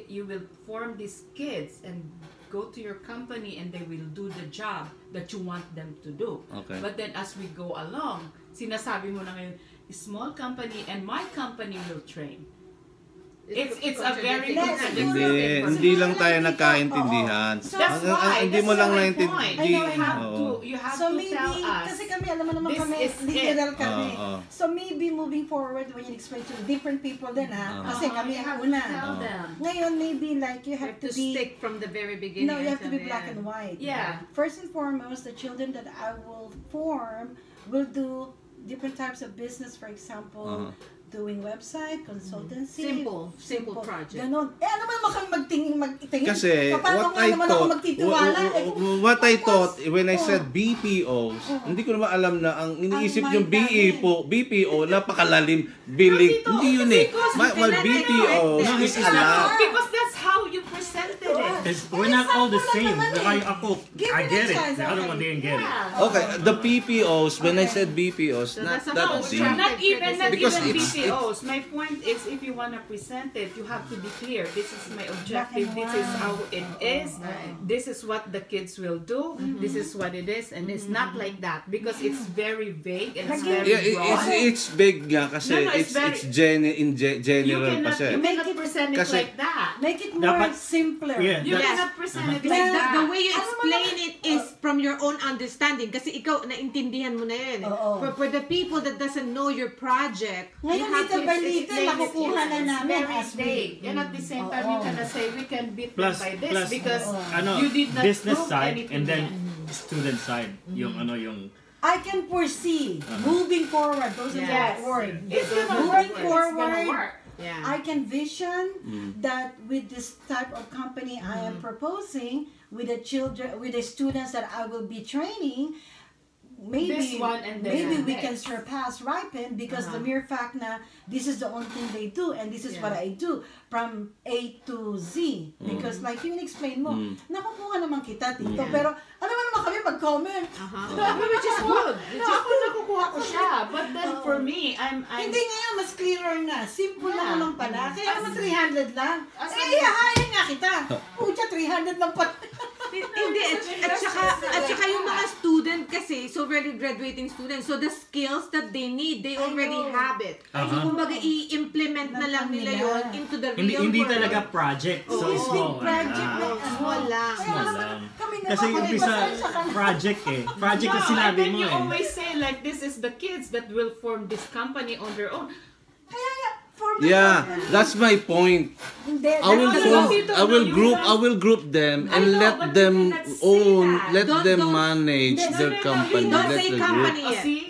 you will form these kids and go to your company and they will do the job that you want them to do. Okay. But then as we go along, sinasabi mo na ngayon, small company and my company will train. It's It's a very Let's good do Hindi, hindi lang tayo nagkaintindihan. That's Ang- why. Hindi That's mo lang my naintindihan. point. I know, I You have Oo. to. You have So to maybe, tell us. kasi kami, alam mo naman This kami, is literal it. kami. Oo. So maybe moving forward, when you explain to different people din kasi kami you ang have to una. tell them. Ngayon, maybe like you You have have to to be, stick from the very beginning. no, you have to be until the black end. and white. Yeah. First and foremost, the children that I will form will do different types of business, for example, doing website, consultancy. Simple project. Ganon. Ano naman kami magtingin? Kasi Paano what nga I naman ako thought, magtitiwala? what I thought when I said BPOs, hindi ko naman alam na ang iniisip Ang yung mind BPO napakalalim billing. Hindi yun eh. My BPOs is a lot. Because that's how you presented it. It's, we're not all the same. Like ako, Give I me get the it. chance, The other okay. one didn't get it. Okay, the PPOs, when I said BPOs, not that's a that whole deep. structure. Not Because even it's- BPOs. My point is, if you want to present it, you have to be clear. This is my objective. This is how it is. This is what the kids will do. This is what it is, and it's not like that because it's very vague and it's very Yeah, broad. it's big nga kasi No, it's it's very- general pa siya. you cannot present it Kasi- like that. Make it more Dapat- simpler. Yeah. You That's- cannot present it Like like that. the way you Ano mo explain na- it is from your own understanding kasi ikaw naintindihan mo na yun. Oo. For the people that doesn't know your project, Ngayon, you have little to by little, explain it. nakukuha na It's namin very as we... vague. And at the same time, you cannot say we can beat Plus, them by this plus, because ano, you did not business prove side anything and then yet. student side. Yung ano, yung I can foresee moving forward. Those are the Yes. right word. It's gonna Moving work. It's gonna forward, work. Yeah. I can vision that with this type of company I am proposing, with the children, with the students that I will be training, maybe This one and then maybe the we can next. surpass Ripen because the mere fact na this is the only thing they do and this is what I do from A to Z. Because like you explain mo, nakukuha naman kita dito, pero ano naman kami mag-comment. Which is good. Ako nakukuha ko siya. But then for me, I'm Hindi ngayon, mas clearer na. Simple Yeah. lang naman pala. Kaya naman 300 lang. As Ihahayin nga kita. Pucha, 300 lang pala. Hindi, at saka yung mga student kasi, so already graduating students, so the skills that they need, they already have it. So kumbaga i-implement na lang nila yon into the real hindi world. talaga project. So It's small. big project na Small lang. Kaya Small naman, lang. kami na Kasi umpisa project eh. Project na No, sinabi and then mo you eh. always say like this is the kids that will form this company on their own. Kaya nga, for me, Yeah, that's my point. Hindi, I will that's form, why- you don't know, you don't- I will group them and I know, let but you them cannot say own, that. let them Don't- manage Hindi, their no, company, don't let say the company. group. Oh, see?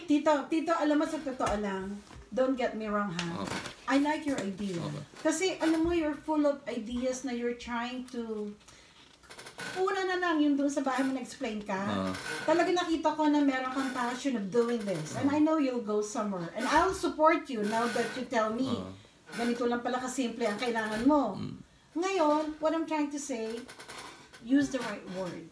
Tito, alam mo sa totoo lang, don't get me wrong ha. I like your idea. Kasi alam mo, you're full of ideas na you're trying to... Una na lang, yung doon sa bahay mo na-explain ka. Talaga nakita ko na meron kang passion of doing this. And I know you'll go somewhere. And I'll support you now that you tell me. Ganito lang pala kasimple ang kailangan mo. Ngayon, what I'm trying to say, use the right word.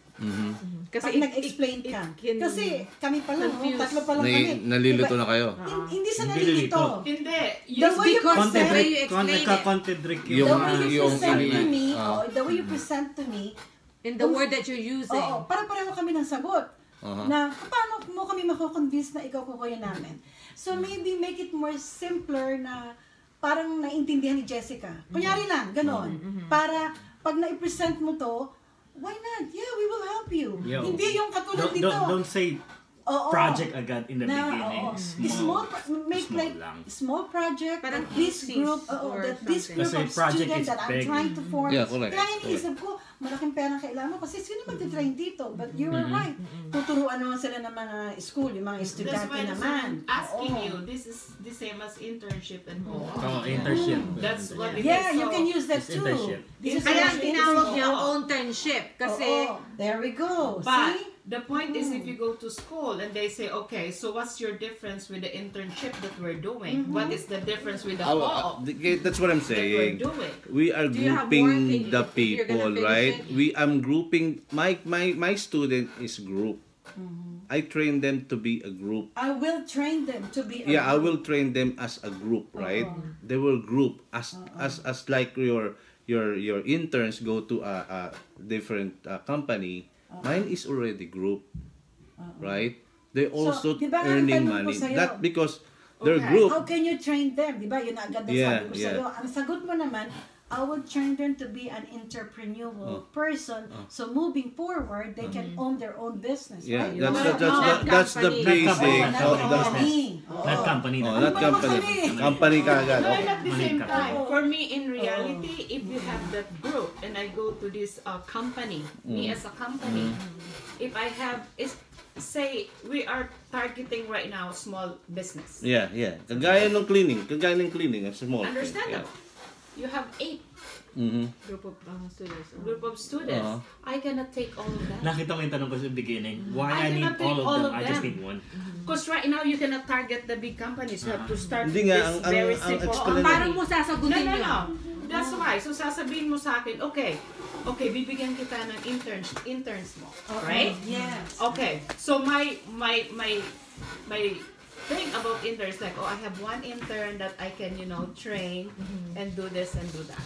Kasi Pag nag-explain ka. can Kasi kami pa lang, confuse. tatlo pa lang kami. Nalilito na kayo. Hindi sa Hindi nalilito. nalilito. Hindi. The way you because present, the way you explain it. Nagka-contradict Yung- the way you yung- present to yung- me, the way you present to me, in the word that you're using. oo, parang-pareho kami ng sagot. Na paano mo kami mako-convince na ikaw kukuya namin. So maybe make it more simpler na parang naintindihan ni Jessica. Kunyari lang, ganon. Para pag na-present mo to, why not? Yeah, we will help you. Yo. Hindi yung katulad Don't, dito. don't say Oo. project agad in the Na, beginning. oo. Small. Make Small like lang. small project Parang that this thesis group, or that this something. group Kasi of project students is that I'm big. trying to form. Yeah, correct, Kaya iniisip ko, malaking pera kailangan mo kasi sino magte-train dito? But you were right. Tuturuan naman sila ng mga school, yung mga That's estudyante why naman. I'm asking Oo. you. This is the same as internship and co-op. Oh, internship. That's what it Yeah, is. you So, can use that It's too. internship. This is Kaya what ang it is. tinawag niya Oo. internship. Kasi, Oo. There we go. But See? the point is, if you go to school and they say, okay, so what's your difference with the internship that we're doing? What is the difference with the co-op That's what I'm that we're saying. doing? We are Do you have more grouping things the if you're gonna people, finish right? it? I'm grouping my student is group. I train them to be a group. I will train them to be Yeah, I will train them as a group, right? They will group as like your interns go to a different company. Mine is already group, right? They also di ba nga ang earning tanong ko money. sa'yo? That because Their Okay. group. How can you train them? Di ba? Yun ang agad ang Yeah, sabi ko yeah. sa'yo. Ang sagot mo naman, I would train them to be an entrepreneurial person. So moving forward, they can own their own business. Yeah, right? that's the company. basic. Not of the- company. Not company. Oh, na. not company. Company kagad. No, and at the same Maling time, for me, in reality, if you have that group and I go to this company, me as a company, if I have, say, we are targeting right now small business. Yeah, yeah. Kagaya ng cleaning. A small thing. Understandable. You have 8 Mhm. Group of students. group of students. I cannot take all of that. Nakita ko yung tanong ko sa beginning. Why I I need cannot take all of them? all of I just them. need one. Because right now, you cannot target the big companies. You have to start Hindi with nga, this ang very explanation- simple explanation- Paano company. mo sasagutin No. yun? That's why. So, sasabihin mo sa akin, okay, bibigyan kita ng interns mo. Right? Yes. Okay. So, my thing about interns, like, I have one intern that I can, train and do this and do that.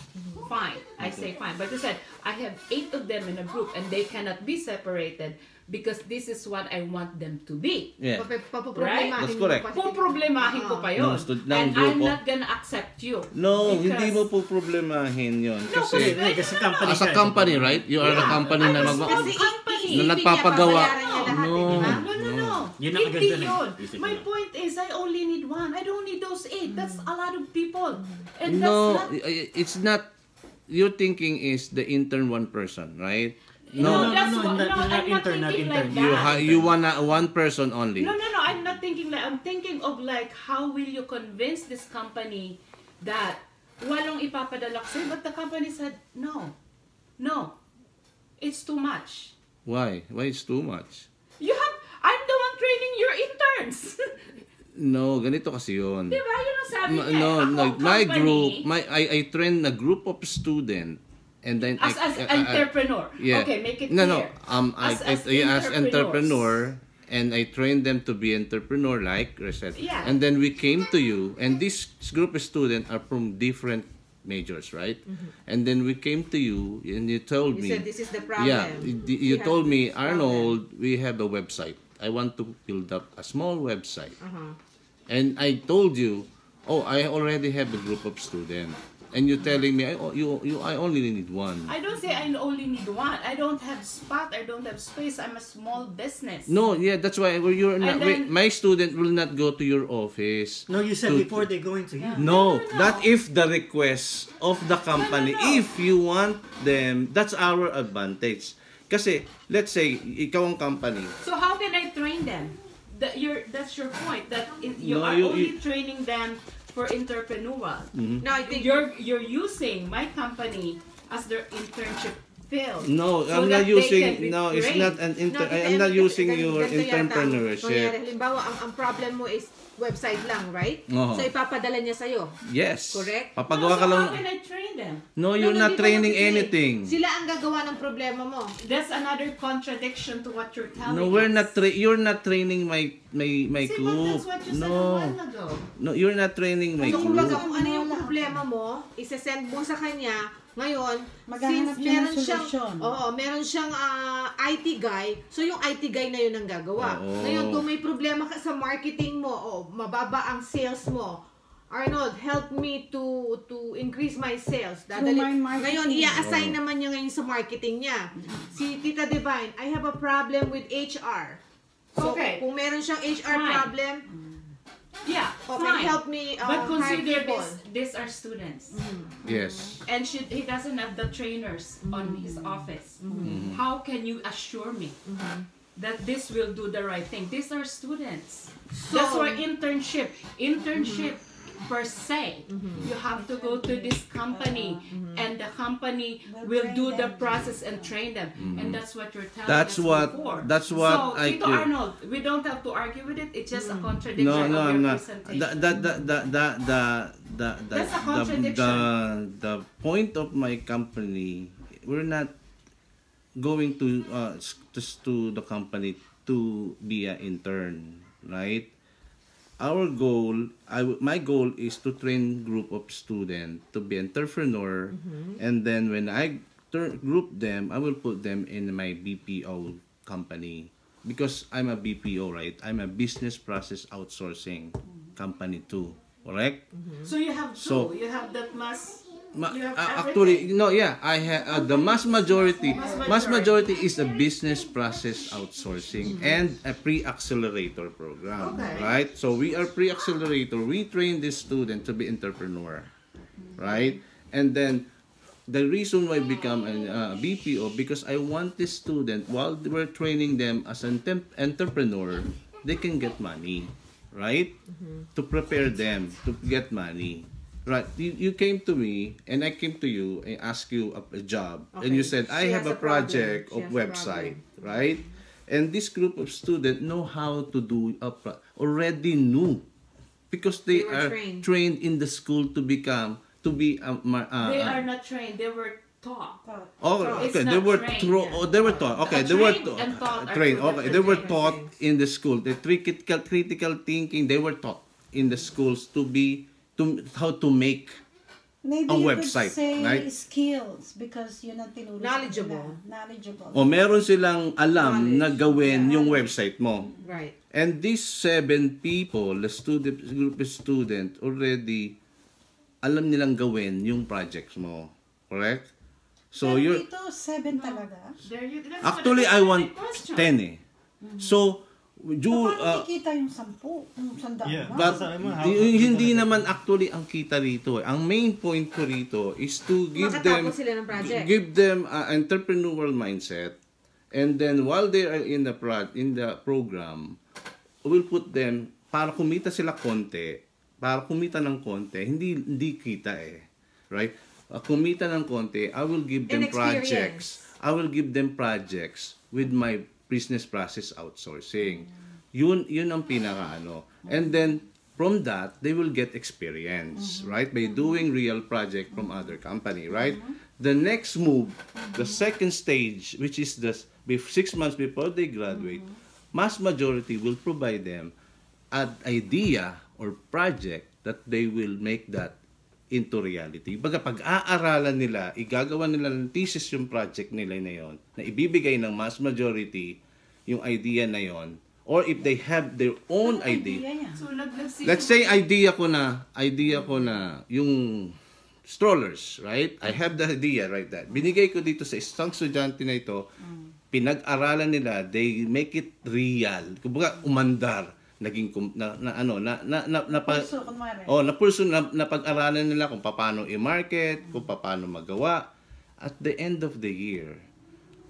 Fine. I say fine. But you said, I have 8 of them in a group and they cannot be separated because this is what I want them to be. Yeah. Papoproblemahin That's mo correct. pa- Problemahin ko pa yun. ng And group I'm of- not gonna accept you. No, Because- hindi mo po problemahin yon. Kasi Kasi company as a ka, company, right? You are a company na I'm a small Kasi company. na nagpapagawa. babayaran niya lahat, No. eh, di ba? No. Yun ang Hindi maganda ng yun. isip My nila. point is, I only need one. I don't need those 8. That's a lot of people. And No, that's not... it's not. Your thinking is the intern one person, right? No, No, that's no, what, not- no, not I'm not intern, not thinking intern. like that. you wanna one person only. No, I'm not thinking like, I'm thinking of like, how will you convince this company that walong ipapadala ko sa'yo? But the company said, no, it's too much. Why? Why it's too much? I'm the one training your interns. No, ganito kasi yun. Diba? Yun ang sabi niya. No, Ako, my company, group, I train a group of student, and then As entrepreneur. yeah. Okay, make it No, clear. as entrepreneur, and I trained them to be entrepreneur like Reset. Yeah. And then we came to you, and this group of students are from different majors, right? And then we came to you, and you told You me, said this is the problem. yeah, you have told me, this Arnold, we have a website. I want to build up a small website. And I told you, I already have a group of students. And you're telling me, I only need one. I don't say I only need one. I don't have spot. I don't have space. I'm a small business. No, yeah, that's why you're not. And then- My student will not go to your office. No, you said To- before they go into you. No, that if the request of the company, No. if you want them, that's our advantage. Kasi, let's say, ikaw ang company. So how can I train them? That's your point. That you No, are you- only training them for entrepreneurial. No, I think You're using my company as their internship field. No, so I'm that not they using, can no, it's recreate. not an I'm not using your entrepreneurship. Halimbawa, ang problem mo is website lang, right? Oo. So, ipapadala niya sa'yo. Yes. Correct? Papagawa so ka lang. how can I train them? No, you're No, not di ba training kasi anything. Sila ang gagawa ng problema mo. That's another contradiction to what you're telling No, we're us. not you're not training my See, but group. that's what you said a No. while ago. No, you're not training my So, group. kumbaga kung ano yung problema mo, isasend mo sa kanya. Ngayon, Maghahanap since siya ng meron siyang, solusyon. meron siyang IT guy, so yung IT guy na yun ang gagawa. Oo. Ngayon, kung may problema ka sa marketing mo, mababa ang sales mo, Arnold, help me to increase my sales. Through my marketing. Ngayon, i-assign naman niya ngayon sa marketing niya. Si Tita Divine, I have a problem with HR. So, Okay. kung meron siyang HR Fine. problem, Yeah, okay, fine. help me But hire consider people. these are students. Yes. And he doesn't have the trainers on his office. How can you assure me that this will do the right thing? These are students. That's why internship per se, you have to go to this company and the company will do the process and train them. And that's what you're telling That's us what- before. that's what so, I Tito could- Arnold, we don't have to argue with it. It's just a contradiction No, of I'm your not. presentation. That's a contradiction. The point of my company, we're not going to the company to be an intern, right? Our goal, my goal is to train group of students to be entrepreneur, and then when I group them, I will put them in my BPO company because I'm a BPO, right? I'm a business process outsourcing company too. Correct? So you have two. So- you have that mass. Ma- You have actually, no, yeah, I have the mass majority. Mass majority is a business process outsourcing and a pre-accelerator program, Okay. right? So we are pre-accelerator. We train this student to be entrepreneur, right? And then the reason why I become a BPO because I want this student while we're training them as an entrepreneur, they can get money, right? To prepare them to get money. Right, you came to me and I came to you and asked you a job and you said I She have has a a problem. project She of has a website, right? And this group of students know how to do already knew because they They were are trained. trained in the school to be They are not trained. They were taught. Oh, It's okay. not They were trained, they were taught. Okay, they were trained and taught are trained. two Okay, they were different taught in the school. The critical thinking. They were taught in the schools to how to make. Maybe A you website, could say right? skills because yun ang tinuro sa Knowledgeable. kanila. Knowledgeable. O meron silang alam na Knowledge. gawin yung website mo. Right. And these 7 people, the group of student, already alam nilang gawin yung projects mo. Correct? So Pero you're dito, 7 talaga. There you, that's actually that's I my want question. 10 eh. So you Paano kikita yung 10? Yung 100 Yeah. na? but Sabi mo, how- hindi naman actually ang kita rito. Ang main point ko rito is to give them Makatapos sila ng project. give them an entrepreneurial mindset, and then while they are in the program, we'll put them para kumita sila konti, para kumita ng konti, hindi kita eh, right? Kumita ng konti, I will give them And experience. projects. I will give them projects with my business process outsourcing. Yun ang pinaka-ano. And then, from that, they will get experience, right? By doing real project from other company, right? The next move, the second stage, which is 6 months before they graduate, mass majority will provide them an idea or project that they will make that into reality. Baga pag-aaralan nila, igagawa nila ng thesis yung project nila na yon, na ibibigay ng mass majority yung idea na yon, or if they have their own idea. niya. So, Let's say idea ko na yung strollers, right? I have the idea, right? That binigay ko dito sa isang estudyante na ito, pinag-aralan nila, they make it real. Kumbaga umandar, naging Puso, kunwari. napag-aralan nila kung paano i-market, kung paano magawa. At the end of the year,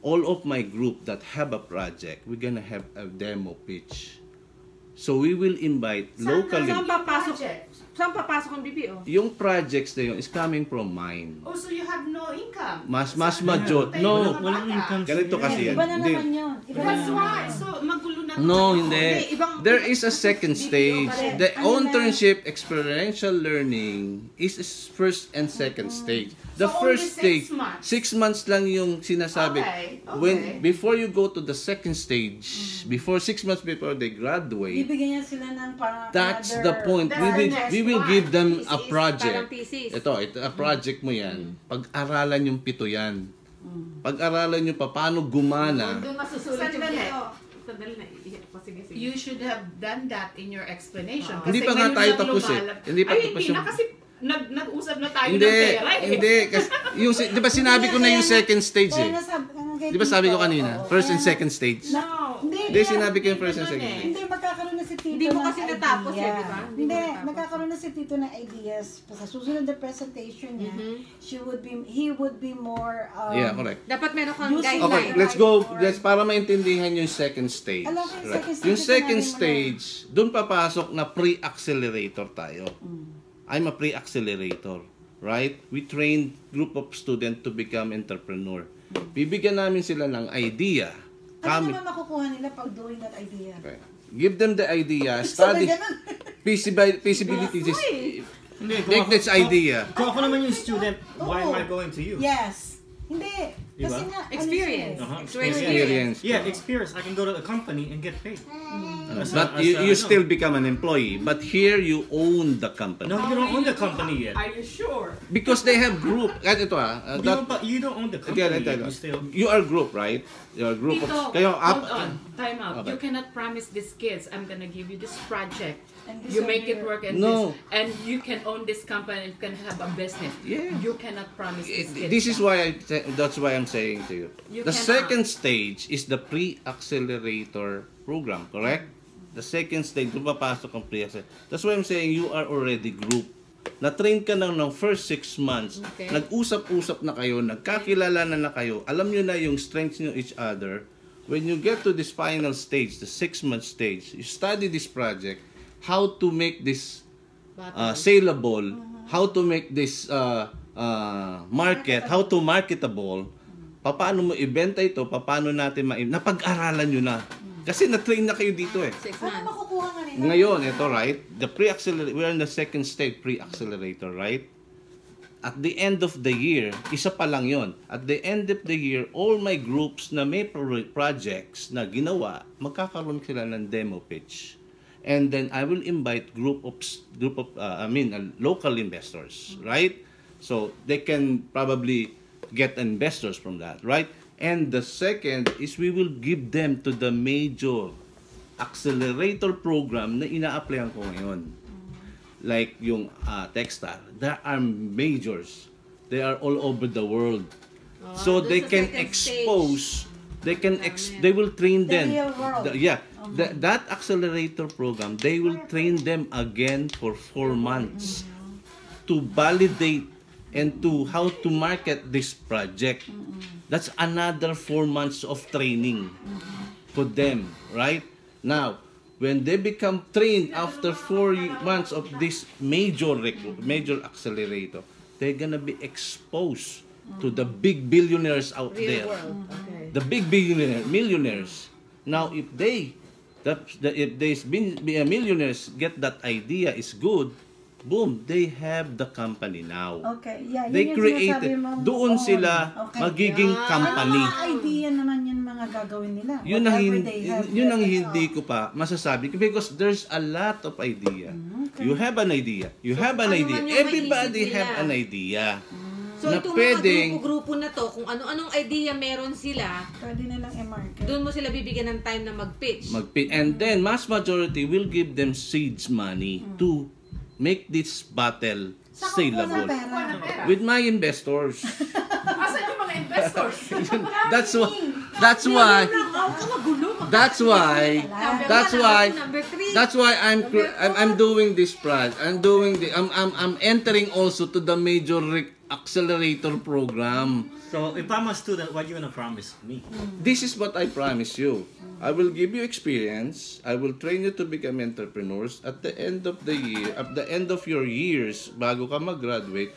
all of my group that have a project, we're gonna have a demo pitch. So we will invite locally. Saan papasok ang BPO? Yung projects na yun is coming from mine. Oh, so you have no income. Mas major. No, Walang income. ganito kasi yan. Iba na Hindi. naman yun. Iba na That's naman why. yun. So, magulo na. No, Hindi, hindi. ibang- There is a second stage. rin. The Ano na? internship experiential learning is first and second stage. The So, first only 6 stage, months? 6 months lang yung sinasabi. Okay, okay. When before you go to the second stage, before 6 months before they graduate, Bibigyan niya sila ng parang that's another- the point. That's We the will next we will one. give them a Thesis, project. parang thesis. Ito, a project mo yan. Pag-aralan yung 7 yan. Pag-aralan yung paano gumana. Doon masusulat yung Sandali. BPO. Sandali na. Sige. You should have done that in your explanation. Hindi pa nga ngayon tayo lang tapos eh. lumalab- Hindi pa Ay, tapos hindi yung- na kasi nag-usap na tayo Hindi, ng pera eh. hindi. Kasi, di ba sinabi ko na yung second stage Kaya eh. kay Di ba sabi ko Tito, kanina? oo. First and Kaya- second stage. No. Hindi, sinabi ko yung first and Hindi second ganun stage. Hindi, magkakaroon na si Tito Hindi mo ng kasi natapos idea. eh, di ba? Hindi mo Hindi, natapos. magkakaroon na si Tito ng ideas. Sa susunod na presentation niya, he would be more... Yeah, correct. Dapat meron kang Using- guideline. Okay, let's go. Let's para maintindihan yung second stage. Alam ko yung Right. second stage, Yung second sinabi mo na. stage, doon papasok na pre-accelerator tayo. I'm a pre-accelerator, right? We train group of students to become entrepreneur. Bibigyan namin sila ng idea. Ano Kami, naman makukuha nila pag doing that idea? okay. Give them the idea, Sabi study ganun. feasibility, Hindi, take this idea. Kung ako naman yung student, why am Oo. I going to you? Yes. Hindi. Diba? Kasi nga, Experience. ano siya eh. Uh-huh. Experience. Experience. Yeah, experience. I can go to the company and get paid. But you still become an employee. But here you own the company. No, you don't own the company yet. Are you sure? Because they have group. Ito You don't own the company again, yet. You still... you are group, right? You are group. Tito, Kayo, hold on. Time out. Okay. You cannot promise these kids, I'm gonna give you this project. And this You are make it your- work and No. this. And you can own this company and you can have a business. Yeah. You cannot promise these kids. This is why that's why I'm saying to you. You The cannot. second stage is the pre-accelerator program, correct? The second stage, pumapasok ang pre-accelerator. That's why I'm saying you are already group. Na-train ka na ng first 6 months. Okay. Nag-usap-usap na kayo, nagkakilala na kayo. Alam nyo na yung strengths nyo each other. When you get to this final stage, the 6-month stage, you study this project, how to make this saleable, how to make this market, how to marketable, paano mo ibenta ito, paano natin napag-aralan nyo na. Kasi na-train na kayo dito eh. 6 Paano months. makukuha nga nila? Ngayon, ito right, the pre-accelerator, we're in the second stage, pre-accelerator, right? At the end of the year, isa pa lang yon. At the end of the year, all my groups na may projects na ginawa, magkakaroon sila ng demo pitch. And then I will invite local investors, right? So they can probably get investors from that, right? And the second is we will give them to the major accelerator program na ina-applyan ko ngayon. Like yung Techstar, there are majors. They are all over the world. So doon they sa can second expose, they will train them. real world. That accelerator program, they will train them again for 4 months to validate and to how to market this project. That's another 4 months of training for them, right? Now, when they become trained after 4 months of this major accelerator, they're gonna be exposed to the big billionaires out there. Real world. Okay. The big millionaires. Now, if these millionaires get that idea is good, boom, they have the company now. Okay, yeah. They yun yung created, sinasabi mong doon own. sila Okay. magiging company. Ano mga idea naman yung mga gagawin nila? Yun ang Whatever hindi, they have, yun ang they- hindi ko pa masasabi because there's a lot of idea. Okay. You have an idea. You have an ano idea. man yung Everybody maisip have nila. an idea. So Na itong pwedeng- mga grupo-grupo na to, kung ano-anong idea meron sila, Pwede nilang i-market. doon mo sila bibigyan ng time na mag-pitch. And then mass majority will give them seeds money to make this battle Saan saleable. kukuha ng pera? With my investors. Asan yung mga investors? That's why that's why I'm doing this project. I'm entering also to the major accelerator program. So if I'm a student, what you gonna promise me? This is what I promise you. I will give you experience. I will train you to become entrepreneurs. At the end of the year, at the end of your years, bago ka mag-graduate,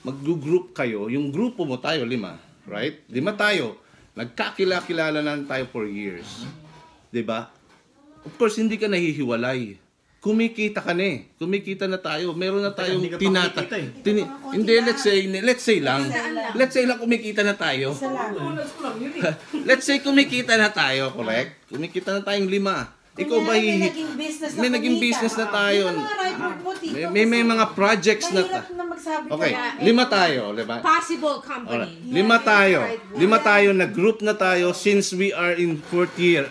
mag-group kayo. Yung grupo mo tayo, 5. Right? 5 tayo. Nagkakilala na tayo for years. 'Di ba? Of course, hindi ka nahihiwalay. Kumikita ka na eh. Kumikita na tayo. Meron na tayong Hindi ka pa tinata. kumikita eh. Hindi, let's say lang. Let's say lang kumikita na tayo. Isa lang. Let's say kumikita na tayo, correct? Kumikita na tayong 5. Ikaw ba Kunyari, may naging business na may naging kumita. business na tayo. Yung mga right word mo, Tito, May kasi mga projects na mahirap na magsabi Okay, ka na, 5 tayo, diba? Possible company. Alright. 5 tayo. 5 tayo, nag-group na tayo since we are in 4th year,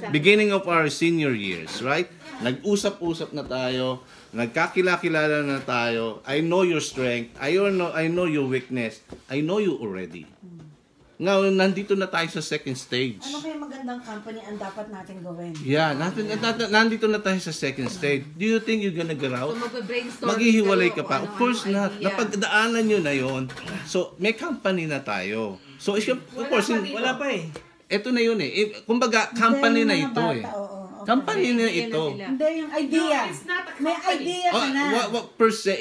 beginning of our senior years, right? Nag-usap-usap na tayo, nagkakilala na tayo. I know your strength, I know your weakness. I know you already. Ngayon, nandito na tayo sa second stage. ano kaya magandang company ang dapat natin gawin? Yeah, nandito na tayo sa second stage. Do you think you're gonna get out? So magbe-brainstorm Maghihiwalay kayo ka pa. kung Of course not. idea. Napagdaanan nyo na yon. So, may company na tayo. So, of course, Wala pa eh. ito na yun eh. Kumbaga, company na Hindi, yung ito mga eh. bata, oo, okay. Company na Bigyan ito. sila. Hindi, yung idea. No, it's not a May company. idea ka na. Per se,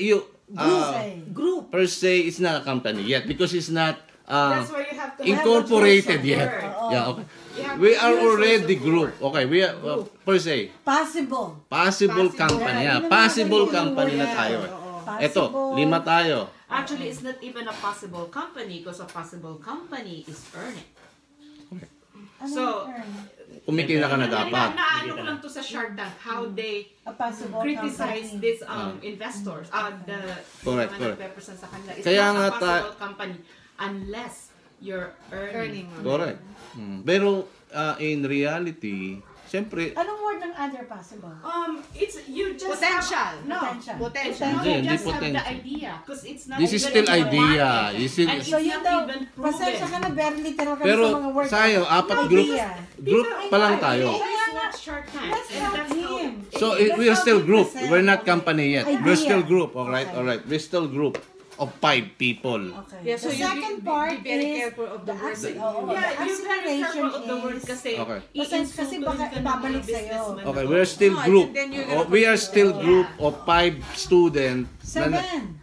Group. per se, it's not a company yet because it's not That's why you have to incorporated have a yet. word. Yeah, okay. You have We to are use already social group. word. Okay, we are per se. Possible. Possible company. Yeah, Yeah, possible yun ang company na word. tayo. Possible. Ito, 5 tayo. Actually, it's not even a possible company because a possible company is earning. Ano So, yung term? Kumikita ka na dapat. Naano ko lang to sa Shark Tank, how they A possible criticize company. these investors, the Correct, mga correct. nagpe-present sa kanila. It's Kaya not nga a possible company unless you're earning. Correct. Pero in reality, siyempre, Anong word ng other possible? It's you just Potential. have, no Potential. Potential. No, Hindi, you hindi just have the potential. idea because it's not This is even still in the idea. market. You see- And it's So yun not daw, even pasensya ka proven. na, very literal kami pero sa mga words. sayo, apat group pa lang tayo. It's not Shark Tank. Let's And help that's how him. So Let's we're help still him group. present. We're not Okay. company yet. Idea. We're still group. All right, Okay. all right. We're still group of 5 people. Okay. Yeah, so The you second be part very is careful of the word. the Yeah, you're very acceleration careful of the word is kasi Okay. Kasi baka ibabalik sa'yo. Okay, we're still No, I group. think then you're Oh, gonna we are still Yeah. group of 5 students. 7.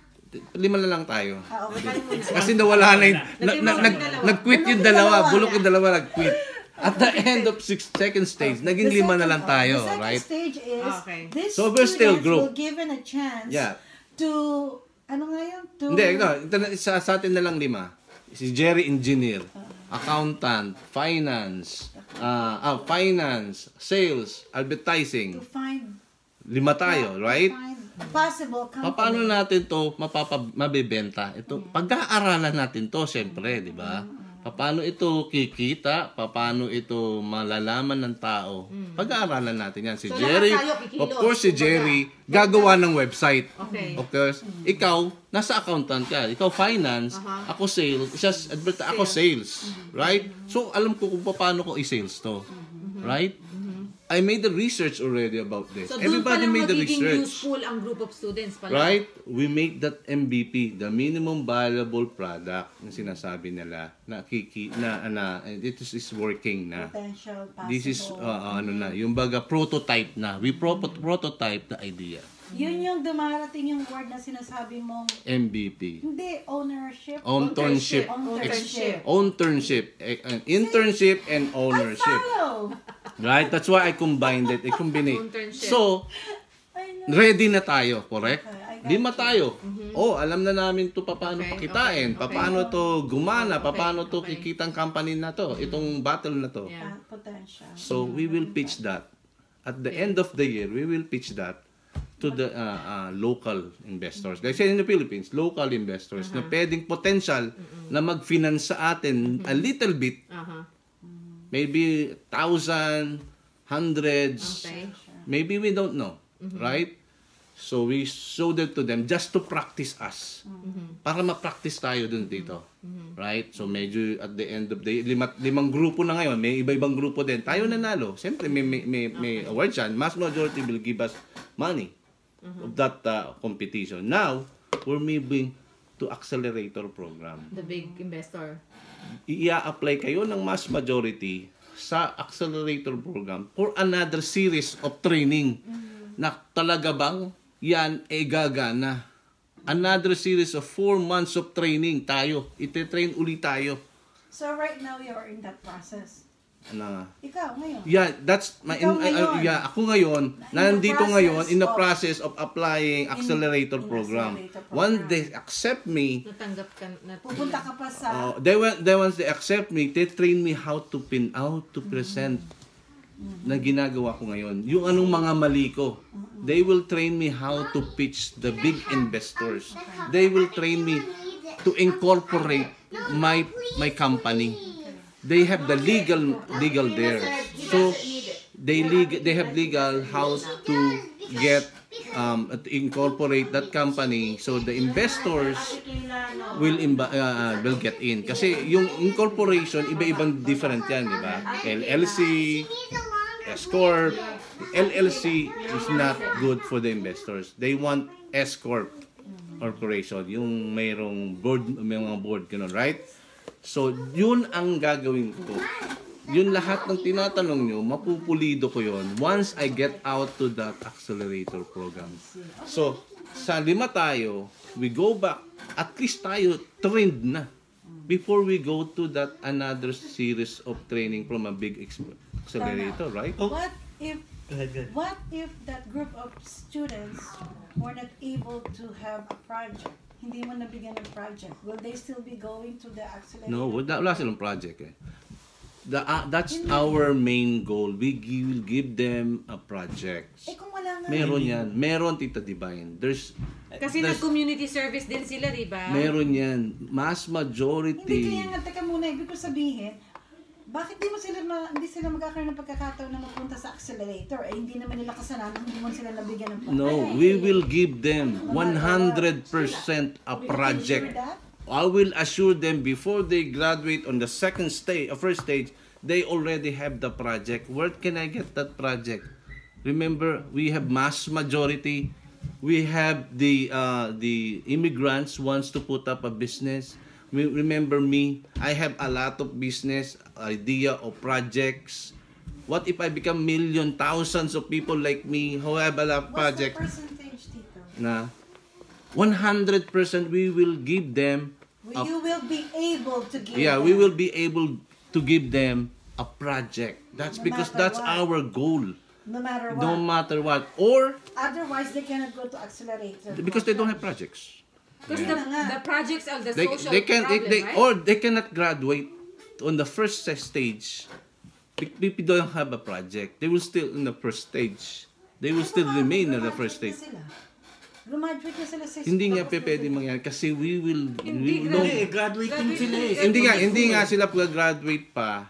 5 na lang tayo. Okay. Kasi nawala na yung, Nag-bulok yung dalawa. nag-quit yung dalawa. Bulok yung dalawa, nag-quit. At the end of second stage, naging The 5 na lang second- tayo, the second right? stage is, Okay. these So we're still students group. will given a chance Yeah. to, ano nga yun? To, Hindi, sa atin na lang 5. Si Jerry engineer, accountant, finance, sales, advertising. to find 5 tayo, right? find possible company. Paano natin to mabebenta? Ito, pag-aaralan natin to, siyempre, di ba? Paano ito kikita? Paano ito malalaman ng tao? Pag-aaralan natin yan. Si So, Jerry, lahat tayo kikilos, of course, si kumbaga. Jerry, gagawa ng website. Okay. Of course, ikaw, nasa accountant ka. Ikaw finance, ako sales, ako sales. Right? So, alam ko kung paano ko i-sales to. Right? I made the research already about this. So, doon pa Everybody lang made the magiging research. useful ang group of students pala. Right? We make that MVP, the minimum viable product, na sinasabi nila, and it is working na. Potential, possible. This is, yung baga prototype na. We prototype the idea. Yun yung dumarating yung word na sinasabi mong, MVP. hindi, ownership. Ownership. Ownership. Ownership. Internship and ownership. Follow. Right? That's why I combined it. I combined it. Internship. So, I know. ready na tayo, correct? Okay, I got 5 tayo. Oh, alam na namin to paano Okay, pakitain, okay, okay. paano to gumana, Okay, paano to okay. kikitang company na to, itong battle na to. Yeah. Potential. So, we will pitch that. At the end of the year, we will pitch that to the local investors. Kasi in the Philippines, local investors na pwedeng potential na mag-finance sa atin a little bit, maybe 1,000, hundreds, Okay. maybe we don't know, right? So we showed it to them just to practice us. Para ma-practice tayo dun dito. Right? So medyo at the end of the limang grupo na ngayon, may iba-ibang grupo din. Tayo nanalo. Siyempre may award yan. Mass majority will give us money of that competition. Now, we're moving to accelerator program. The big investor. I-apply kayo ng mass majority sa accelerator program for another series of training na talaga bang yan gagana. Another series of 4 months of training tayo. Ite-train ulit tayo. So right now, you're in that process. Na, Ikaw, ngayon. yeah, that's my Ikaw ngayon. ako ngayon nandito process ngayon in the of- process of applying accelerator in program. accelerator Once program. they accept me, Natanggap ka na. Pupunta ka pa sa... once they accept me, they train me how to present na ginagawa ko ngayon. Yung anong mga mali ko. They will train me how to pitch the big investors. They will train me to incorporate my company. They have the legal there. So they have legal how to get to incorporate that company, so the investors will get in. Kasi yung incorporation, iba-ibang different yan, di ba? LLC, S-Corp. LLC is not good for the investors. They want S-Corp corporation, yung mayroong board, may mga board, ganun, right? So, yun ang gagawin ko. Yun lahat ng tinatanong nyo, mapupulido ko yun once I get out to that accelerator program. So, sa 5 tayo, we go back, at least tayo trained na before we go to that another series of training from a big accelerator, right? What if Go ahead. What if that group of students were not able to have a project? Hindi mo nabigyan ng project. Will they still be going to the accelerator? No, wala silang project eh. That's our main goal. Will give them a project. Kung wala nga. Meron yan. Meron, Tita Divine. Kasi nag-community service din sila, di ba? Meron yan. Mass Hindi, majority. kaya nga, teka muna, ibig ko sabihin, bakit hindi sila magkakaroon ng pagkakataon na mapunta sa accelerator? Hindi naman nila kasalanan, hindi mo sila nabigyan ng No, we will give them 100% a project. I will assure them before they graduate on the first stage, they already have the project. Where can I get that project? Remember, we have mass majority. We have the immigrants wants to put up a business. Remember me, I have a lot of business idea of projects. What if I become thousands of people like me who have a lot of projects? What's the percentage, Tito? Na 100% we will give them. You will be able to give We will be able to give them a project. That's No because matter that's what. our goal. no matter what. No matter what. Or Otherwise, they cannot go to accelerator. because they don't have projects. Because the projects are the They social can problem, right? or they cannot graduate on the first stage. If they don't have a project, they will still in the first stage. They will still remain in the first stage. Graduate na sila sa Hindi nga pwede mangyari kasi we will no, Graduating sila eh. hindi nga sila graduate pa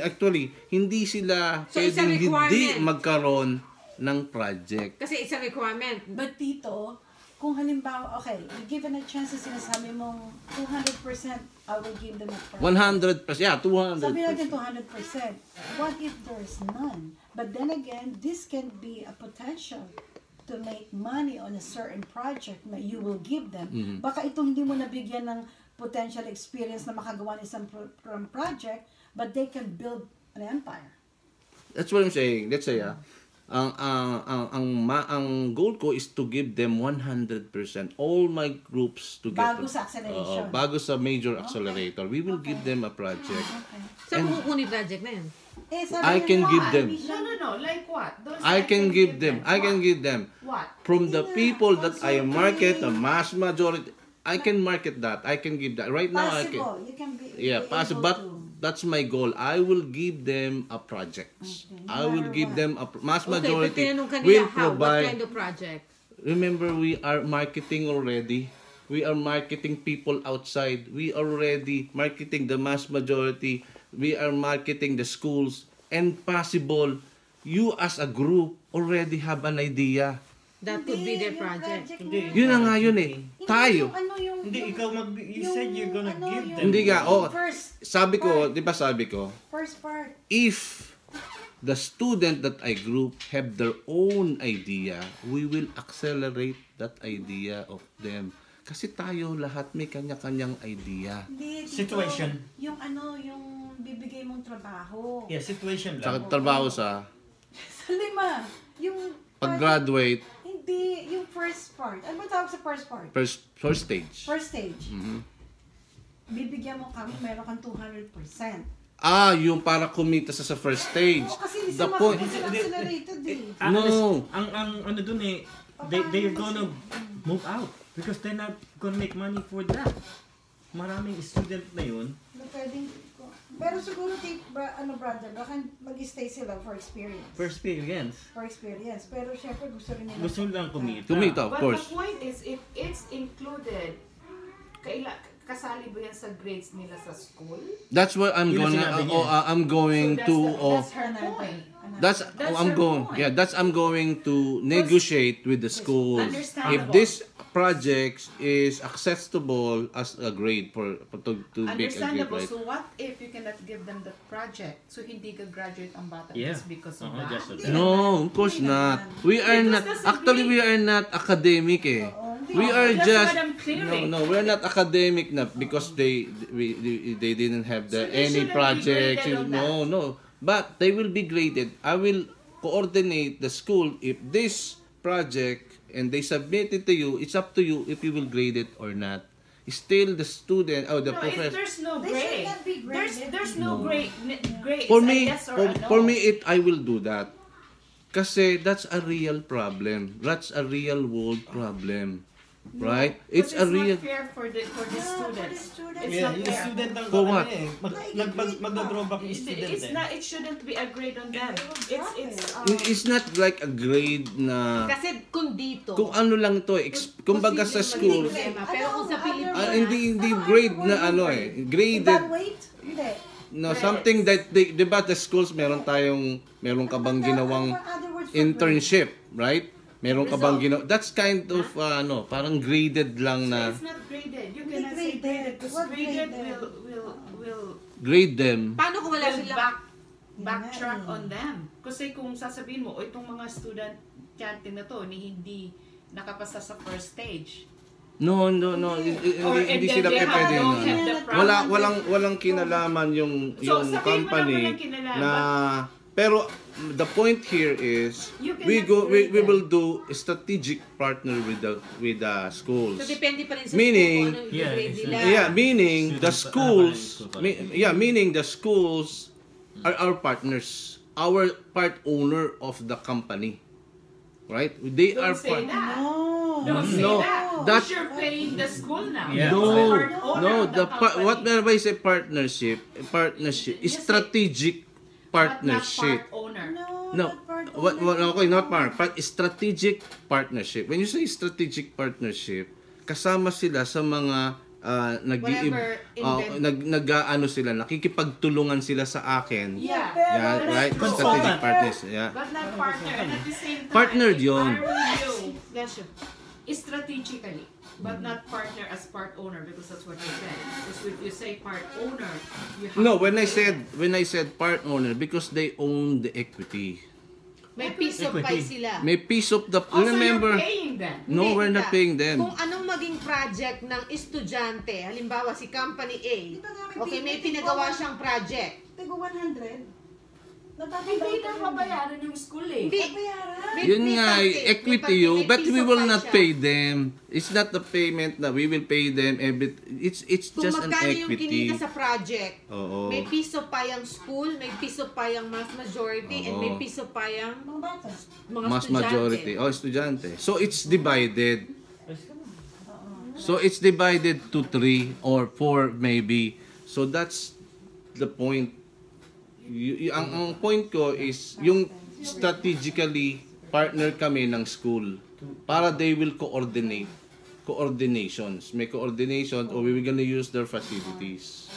actually hindi sila So, it's a pwedeng hindi requirement. magkaroon ng project. Kasi it's a requirement. But Tito, kung halimbawa, okay, given a chance na sinasabi mong 200%, I will give them a project. 100%, yeah, 200%. Sabi natin 200%. What if there's none? But then again, this can be a potential to make money on a certain project na you will give them. Baka itong hindi mo nabigyan ng potential experience na makagawa ng isang project, but they can build an empire. That's what I'm saying. Let's say, ang goal ko is to give them 100%. All my groups to get Bago sa acceleration. bago sa major accelerator. We will give them a project. So, kukunin project na yun. I can give them. No. Like what? Those I can give them. I can give them. What? From the people that I market, the mass majority, I can market that. I can give that. Right now, I can. Possible. You can be Possible. able But to. that's my goal. I will give them a project. Okay. I will give them a mass Okay, but majority tinanong kanila will how? What provide. kind of project? Remember, we are marketing already. We are marketing people outside. We are already marketing the mass majority. We are marketing the schools. And possible, you as a group already have an idea. That could be their Yung project. Hindi. Yun na nga yun eh. Tayo. Hindi, ikaw you said you're gonna give them. Hindi nga, First sabi ko, di ba sabi ko, part. if the student that I group have their own idea, we will accelerate that idea of them. Kasi tayo lahat may kanya-kanyang idea. Hindi, dito, Situation. Yung bibigay mong trabaho. Yeah, situation Sa lang. trabaho sa Sa lima, yung pag-graduate, hindi, yung first part. Ano ba tawag sa first part? first stage. First stage. Bibigyan mo kami, meron kang 200%. Yung para kumita sa first stage. Oo, kasi hindi The sila point, accelerated eh. No. Ang ano dun eh, they're gonna move out because they're not gonna make money for that. Maraming student na yun. Na pwedeng, pero siguro, brother, baka mag-stay sila for experience. For experience. For experience. Pero syempre, gusto rin nila. Gusto lang kumita. Kumita, of But course. the point is, if it's included, kasali ba yan sa grades nila sa school? That's what I'm Yun ang gonna sinabi niya. I'm going to That's her point. I'm going to negotiate with the schools if Understandable. this project is acceptable as a grade to make a grade, Understandable. right? So what if you cannot give them the project? So hindi ka graduate ang bata Yeah. just because of that? Just of that. No, of course not. We are not. Actually, we are not academic. We are That's just what I'm clearing. no. We're not academic na because they didn't have So they any shouldn't be projects. graded on No. But they will be graded. I will coordinate the school if this project and they submit it to you. It's up to you if you will grade it or not. Still, the student or the No, if professor. there's no They should grade. not be graded. There's no grade. Grade. For It's a me, yes or a no. for me, I will do that. Kasi that's a real problem. That's a real world problem. right? But It's a real... not fair for the students. students. It's Yeah, not yung fair. student ang For what? Magda-drawback yung student It's eh. not. It shouldn't be a grade on them. It's not like a grade na... Kasi kung dito, Kung ano lang to, kumbaga sa school, pero kung sa Pilipinas, hindi grade na ano eh, graded. Evaluate? Hindi. No, something that they, 'di ba, the schools meron ka bang ginawang Other words for internship, right? Meron ka bang that's kind of parang graded lang na It's not graded. You Hindi cannot say graded. graded because What graded graded? will grade them. paano kung wala will sila? backtrack on them. Kasi kung sasabihin mo, itong mga student chanting na to hindi nakapasa sa first stage. No, Or hindi and sila then they pwede. don't have the Walang kinalaman yung So, sabihin mo na company walang kinalaman. na pero the point here is You we cannot we grade will do a strategic partner with the schools. So depende pa rin sa Meaning, school kung ano yung yeah, grade nila. Yeah, meaning the Students, schools, school meaning the schools are our partners, our part owner of the company, right? They are Don't say part. that. No. Don't say No, that. that- You're paying the school now. Yeah. No, Part owner of the company. whatever is a partnership, Yes, strategic But not partnership. part owner. No, okay, not part strategic partnership. When you say strategic partnership, kasama sila sa mga Whatever nag-ano sila, nakikipagtulungan sila sa akin. Yeah. Yeah, right? Strategic partners. Yeah. But not partner. And at the same time, Partnered yun. if I were you, Yes, sir. strategically, but not partner as part owner because that's what you said. Because if you say part owner, you have No, to when I pay said part owner, because they own the equity. May piece of pie sila. May piece of the Also, remember. you're paying them. No, we're not paying them. Kung anong maging project ng estudyante, halimbawa si Company A, okay, may pinagawa siyang project. Tigo 100. Hindi na mabayaran yung school eh. Hindi. Bayaran. Yun nga, equity yun, but we will not pay them. them. It's not the payment na we will pay them every. It's Kung just an magkano yung equity. kinita sa project, Oo. may piece of pie ang school, may piece of pie ang mass majority, and may Oo. piece of pie ang Mga bata. mga Mas estudyante. majority. Oh, estudyante. So it's divided. So it's divided to 3 or 4 maybe. So that's the point. Ang point ko is yung strategically partner kami ng school para they will coordinations. May coordination or we will gonna use their facilities.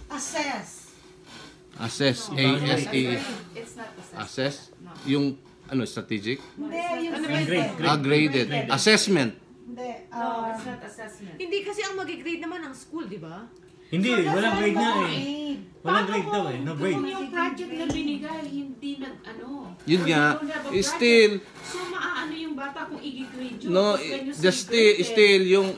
Assess. Assess. It's not assessment. Assess. No. Yung strategic? Hindi, yung Grade. Graded. Assessment. Hindi. No, it's not assessment. Hindi kasi ang mag-grade naman ng school, di ba? Hindi, walang grade nga eh. Walang Paano grade daw eh. No grade. Kung yung project na binigay, hindi nag-ano. Yun Or nga, you don't have a project. still, So, maaano yung bata kung i-grade yun? no, Because when you the say graded, still yung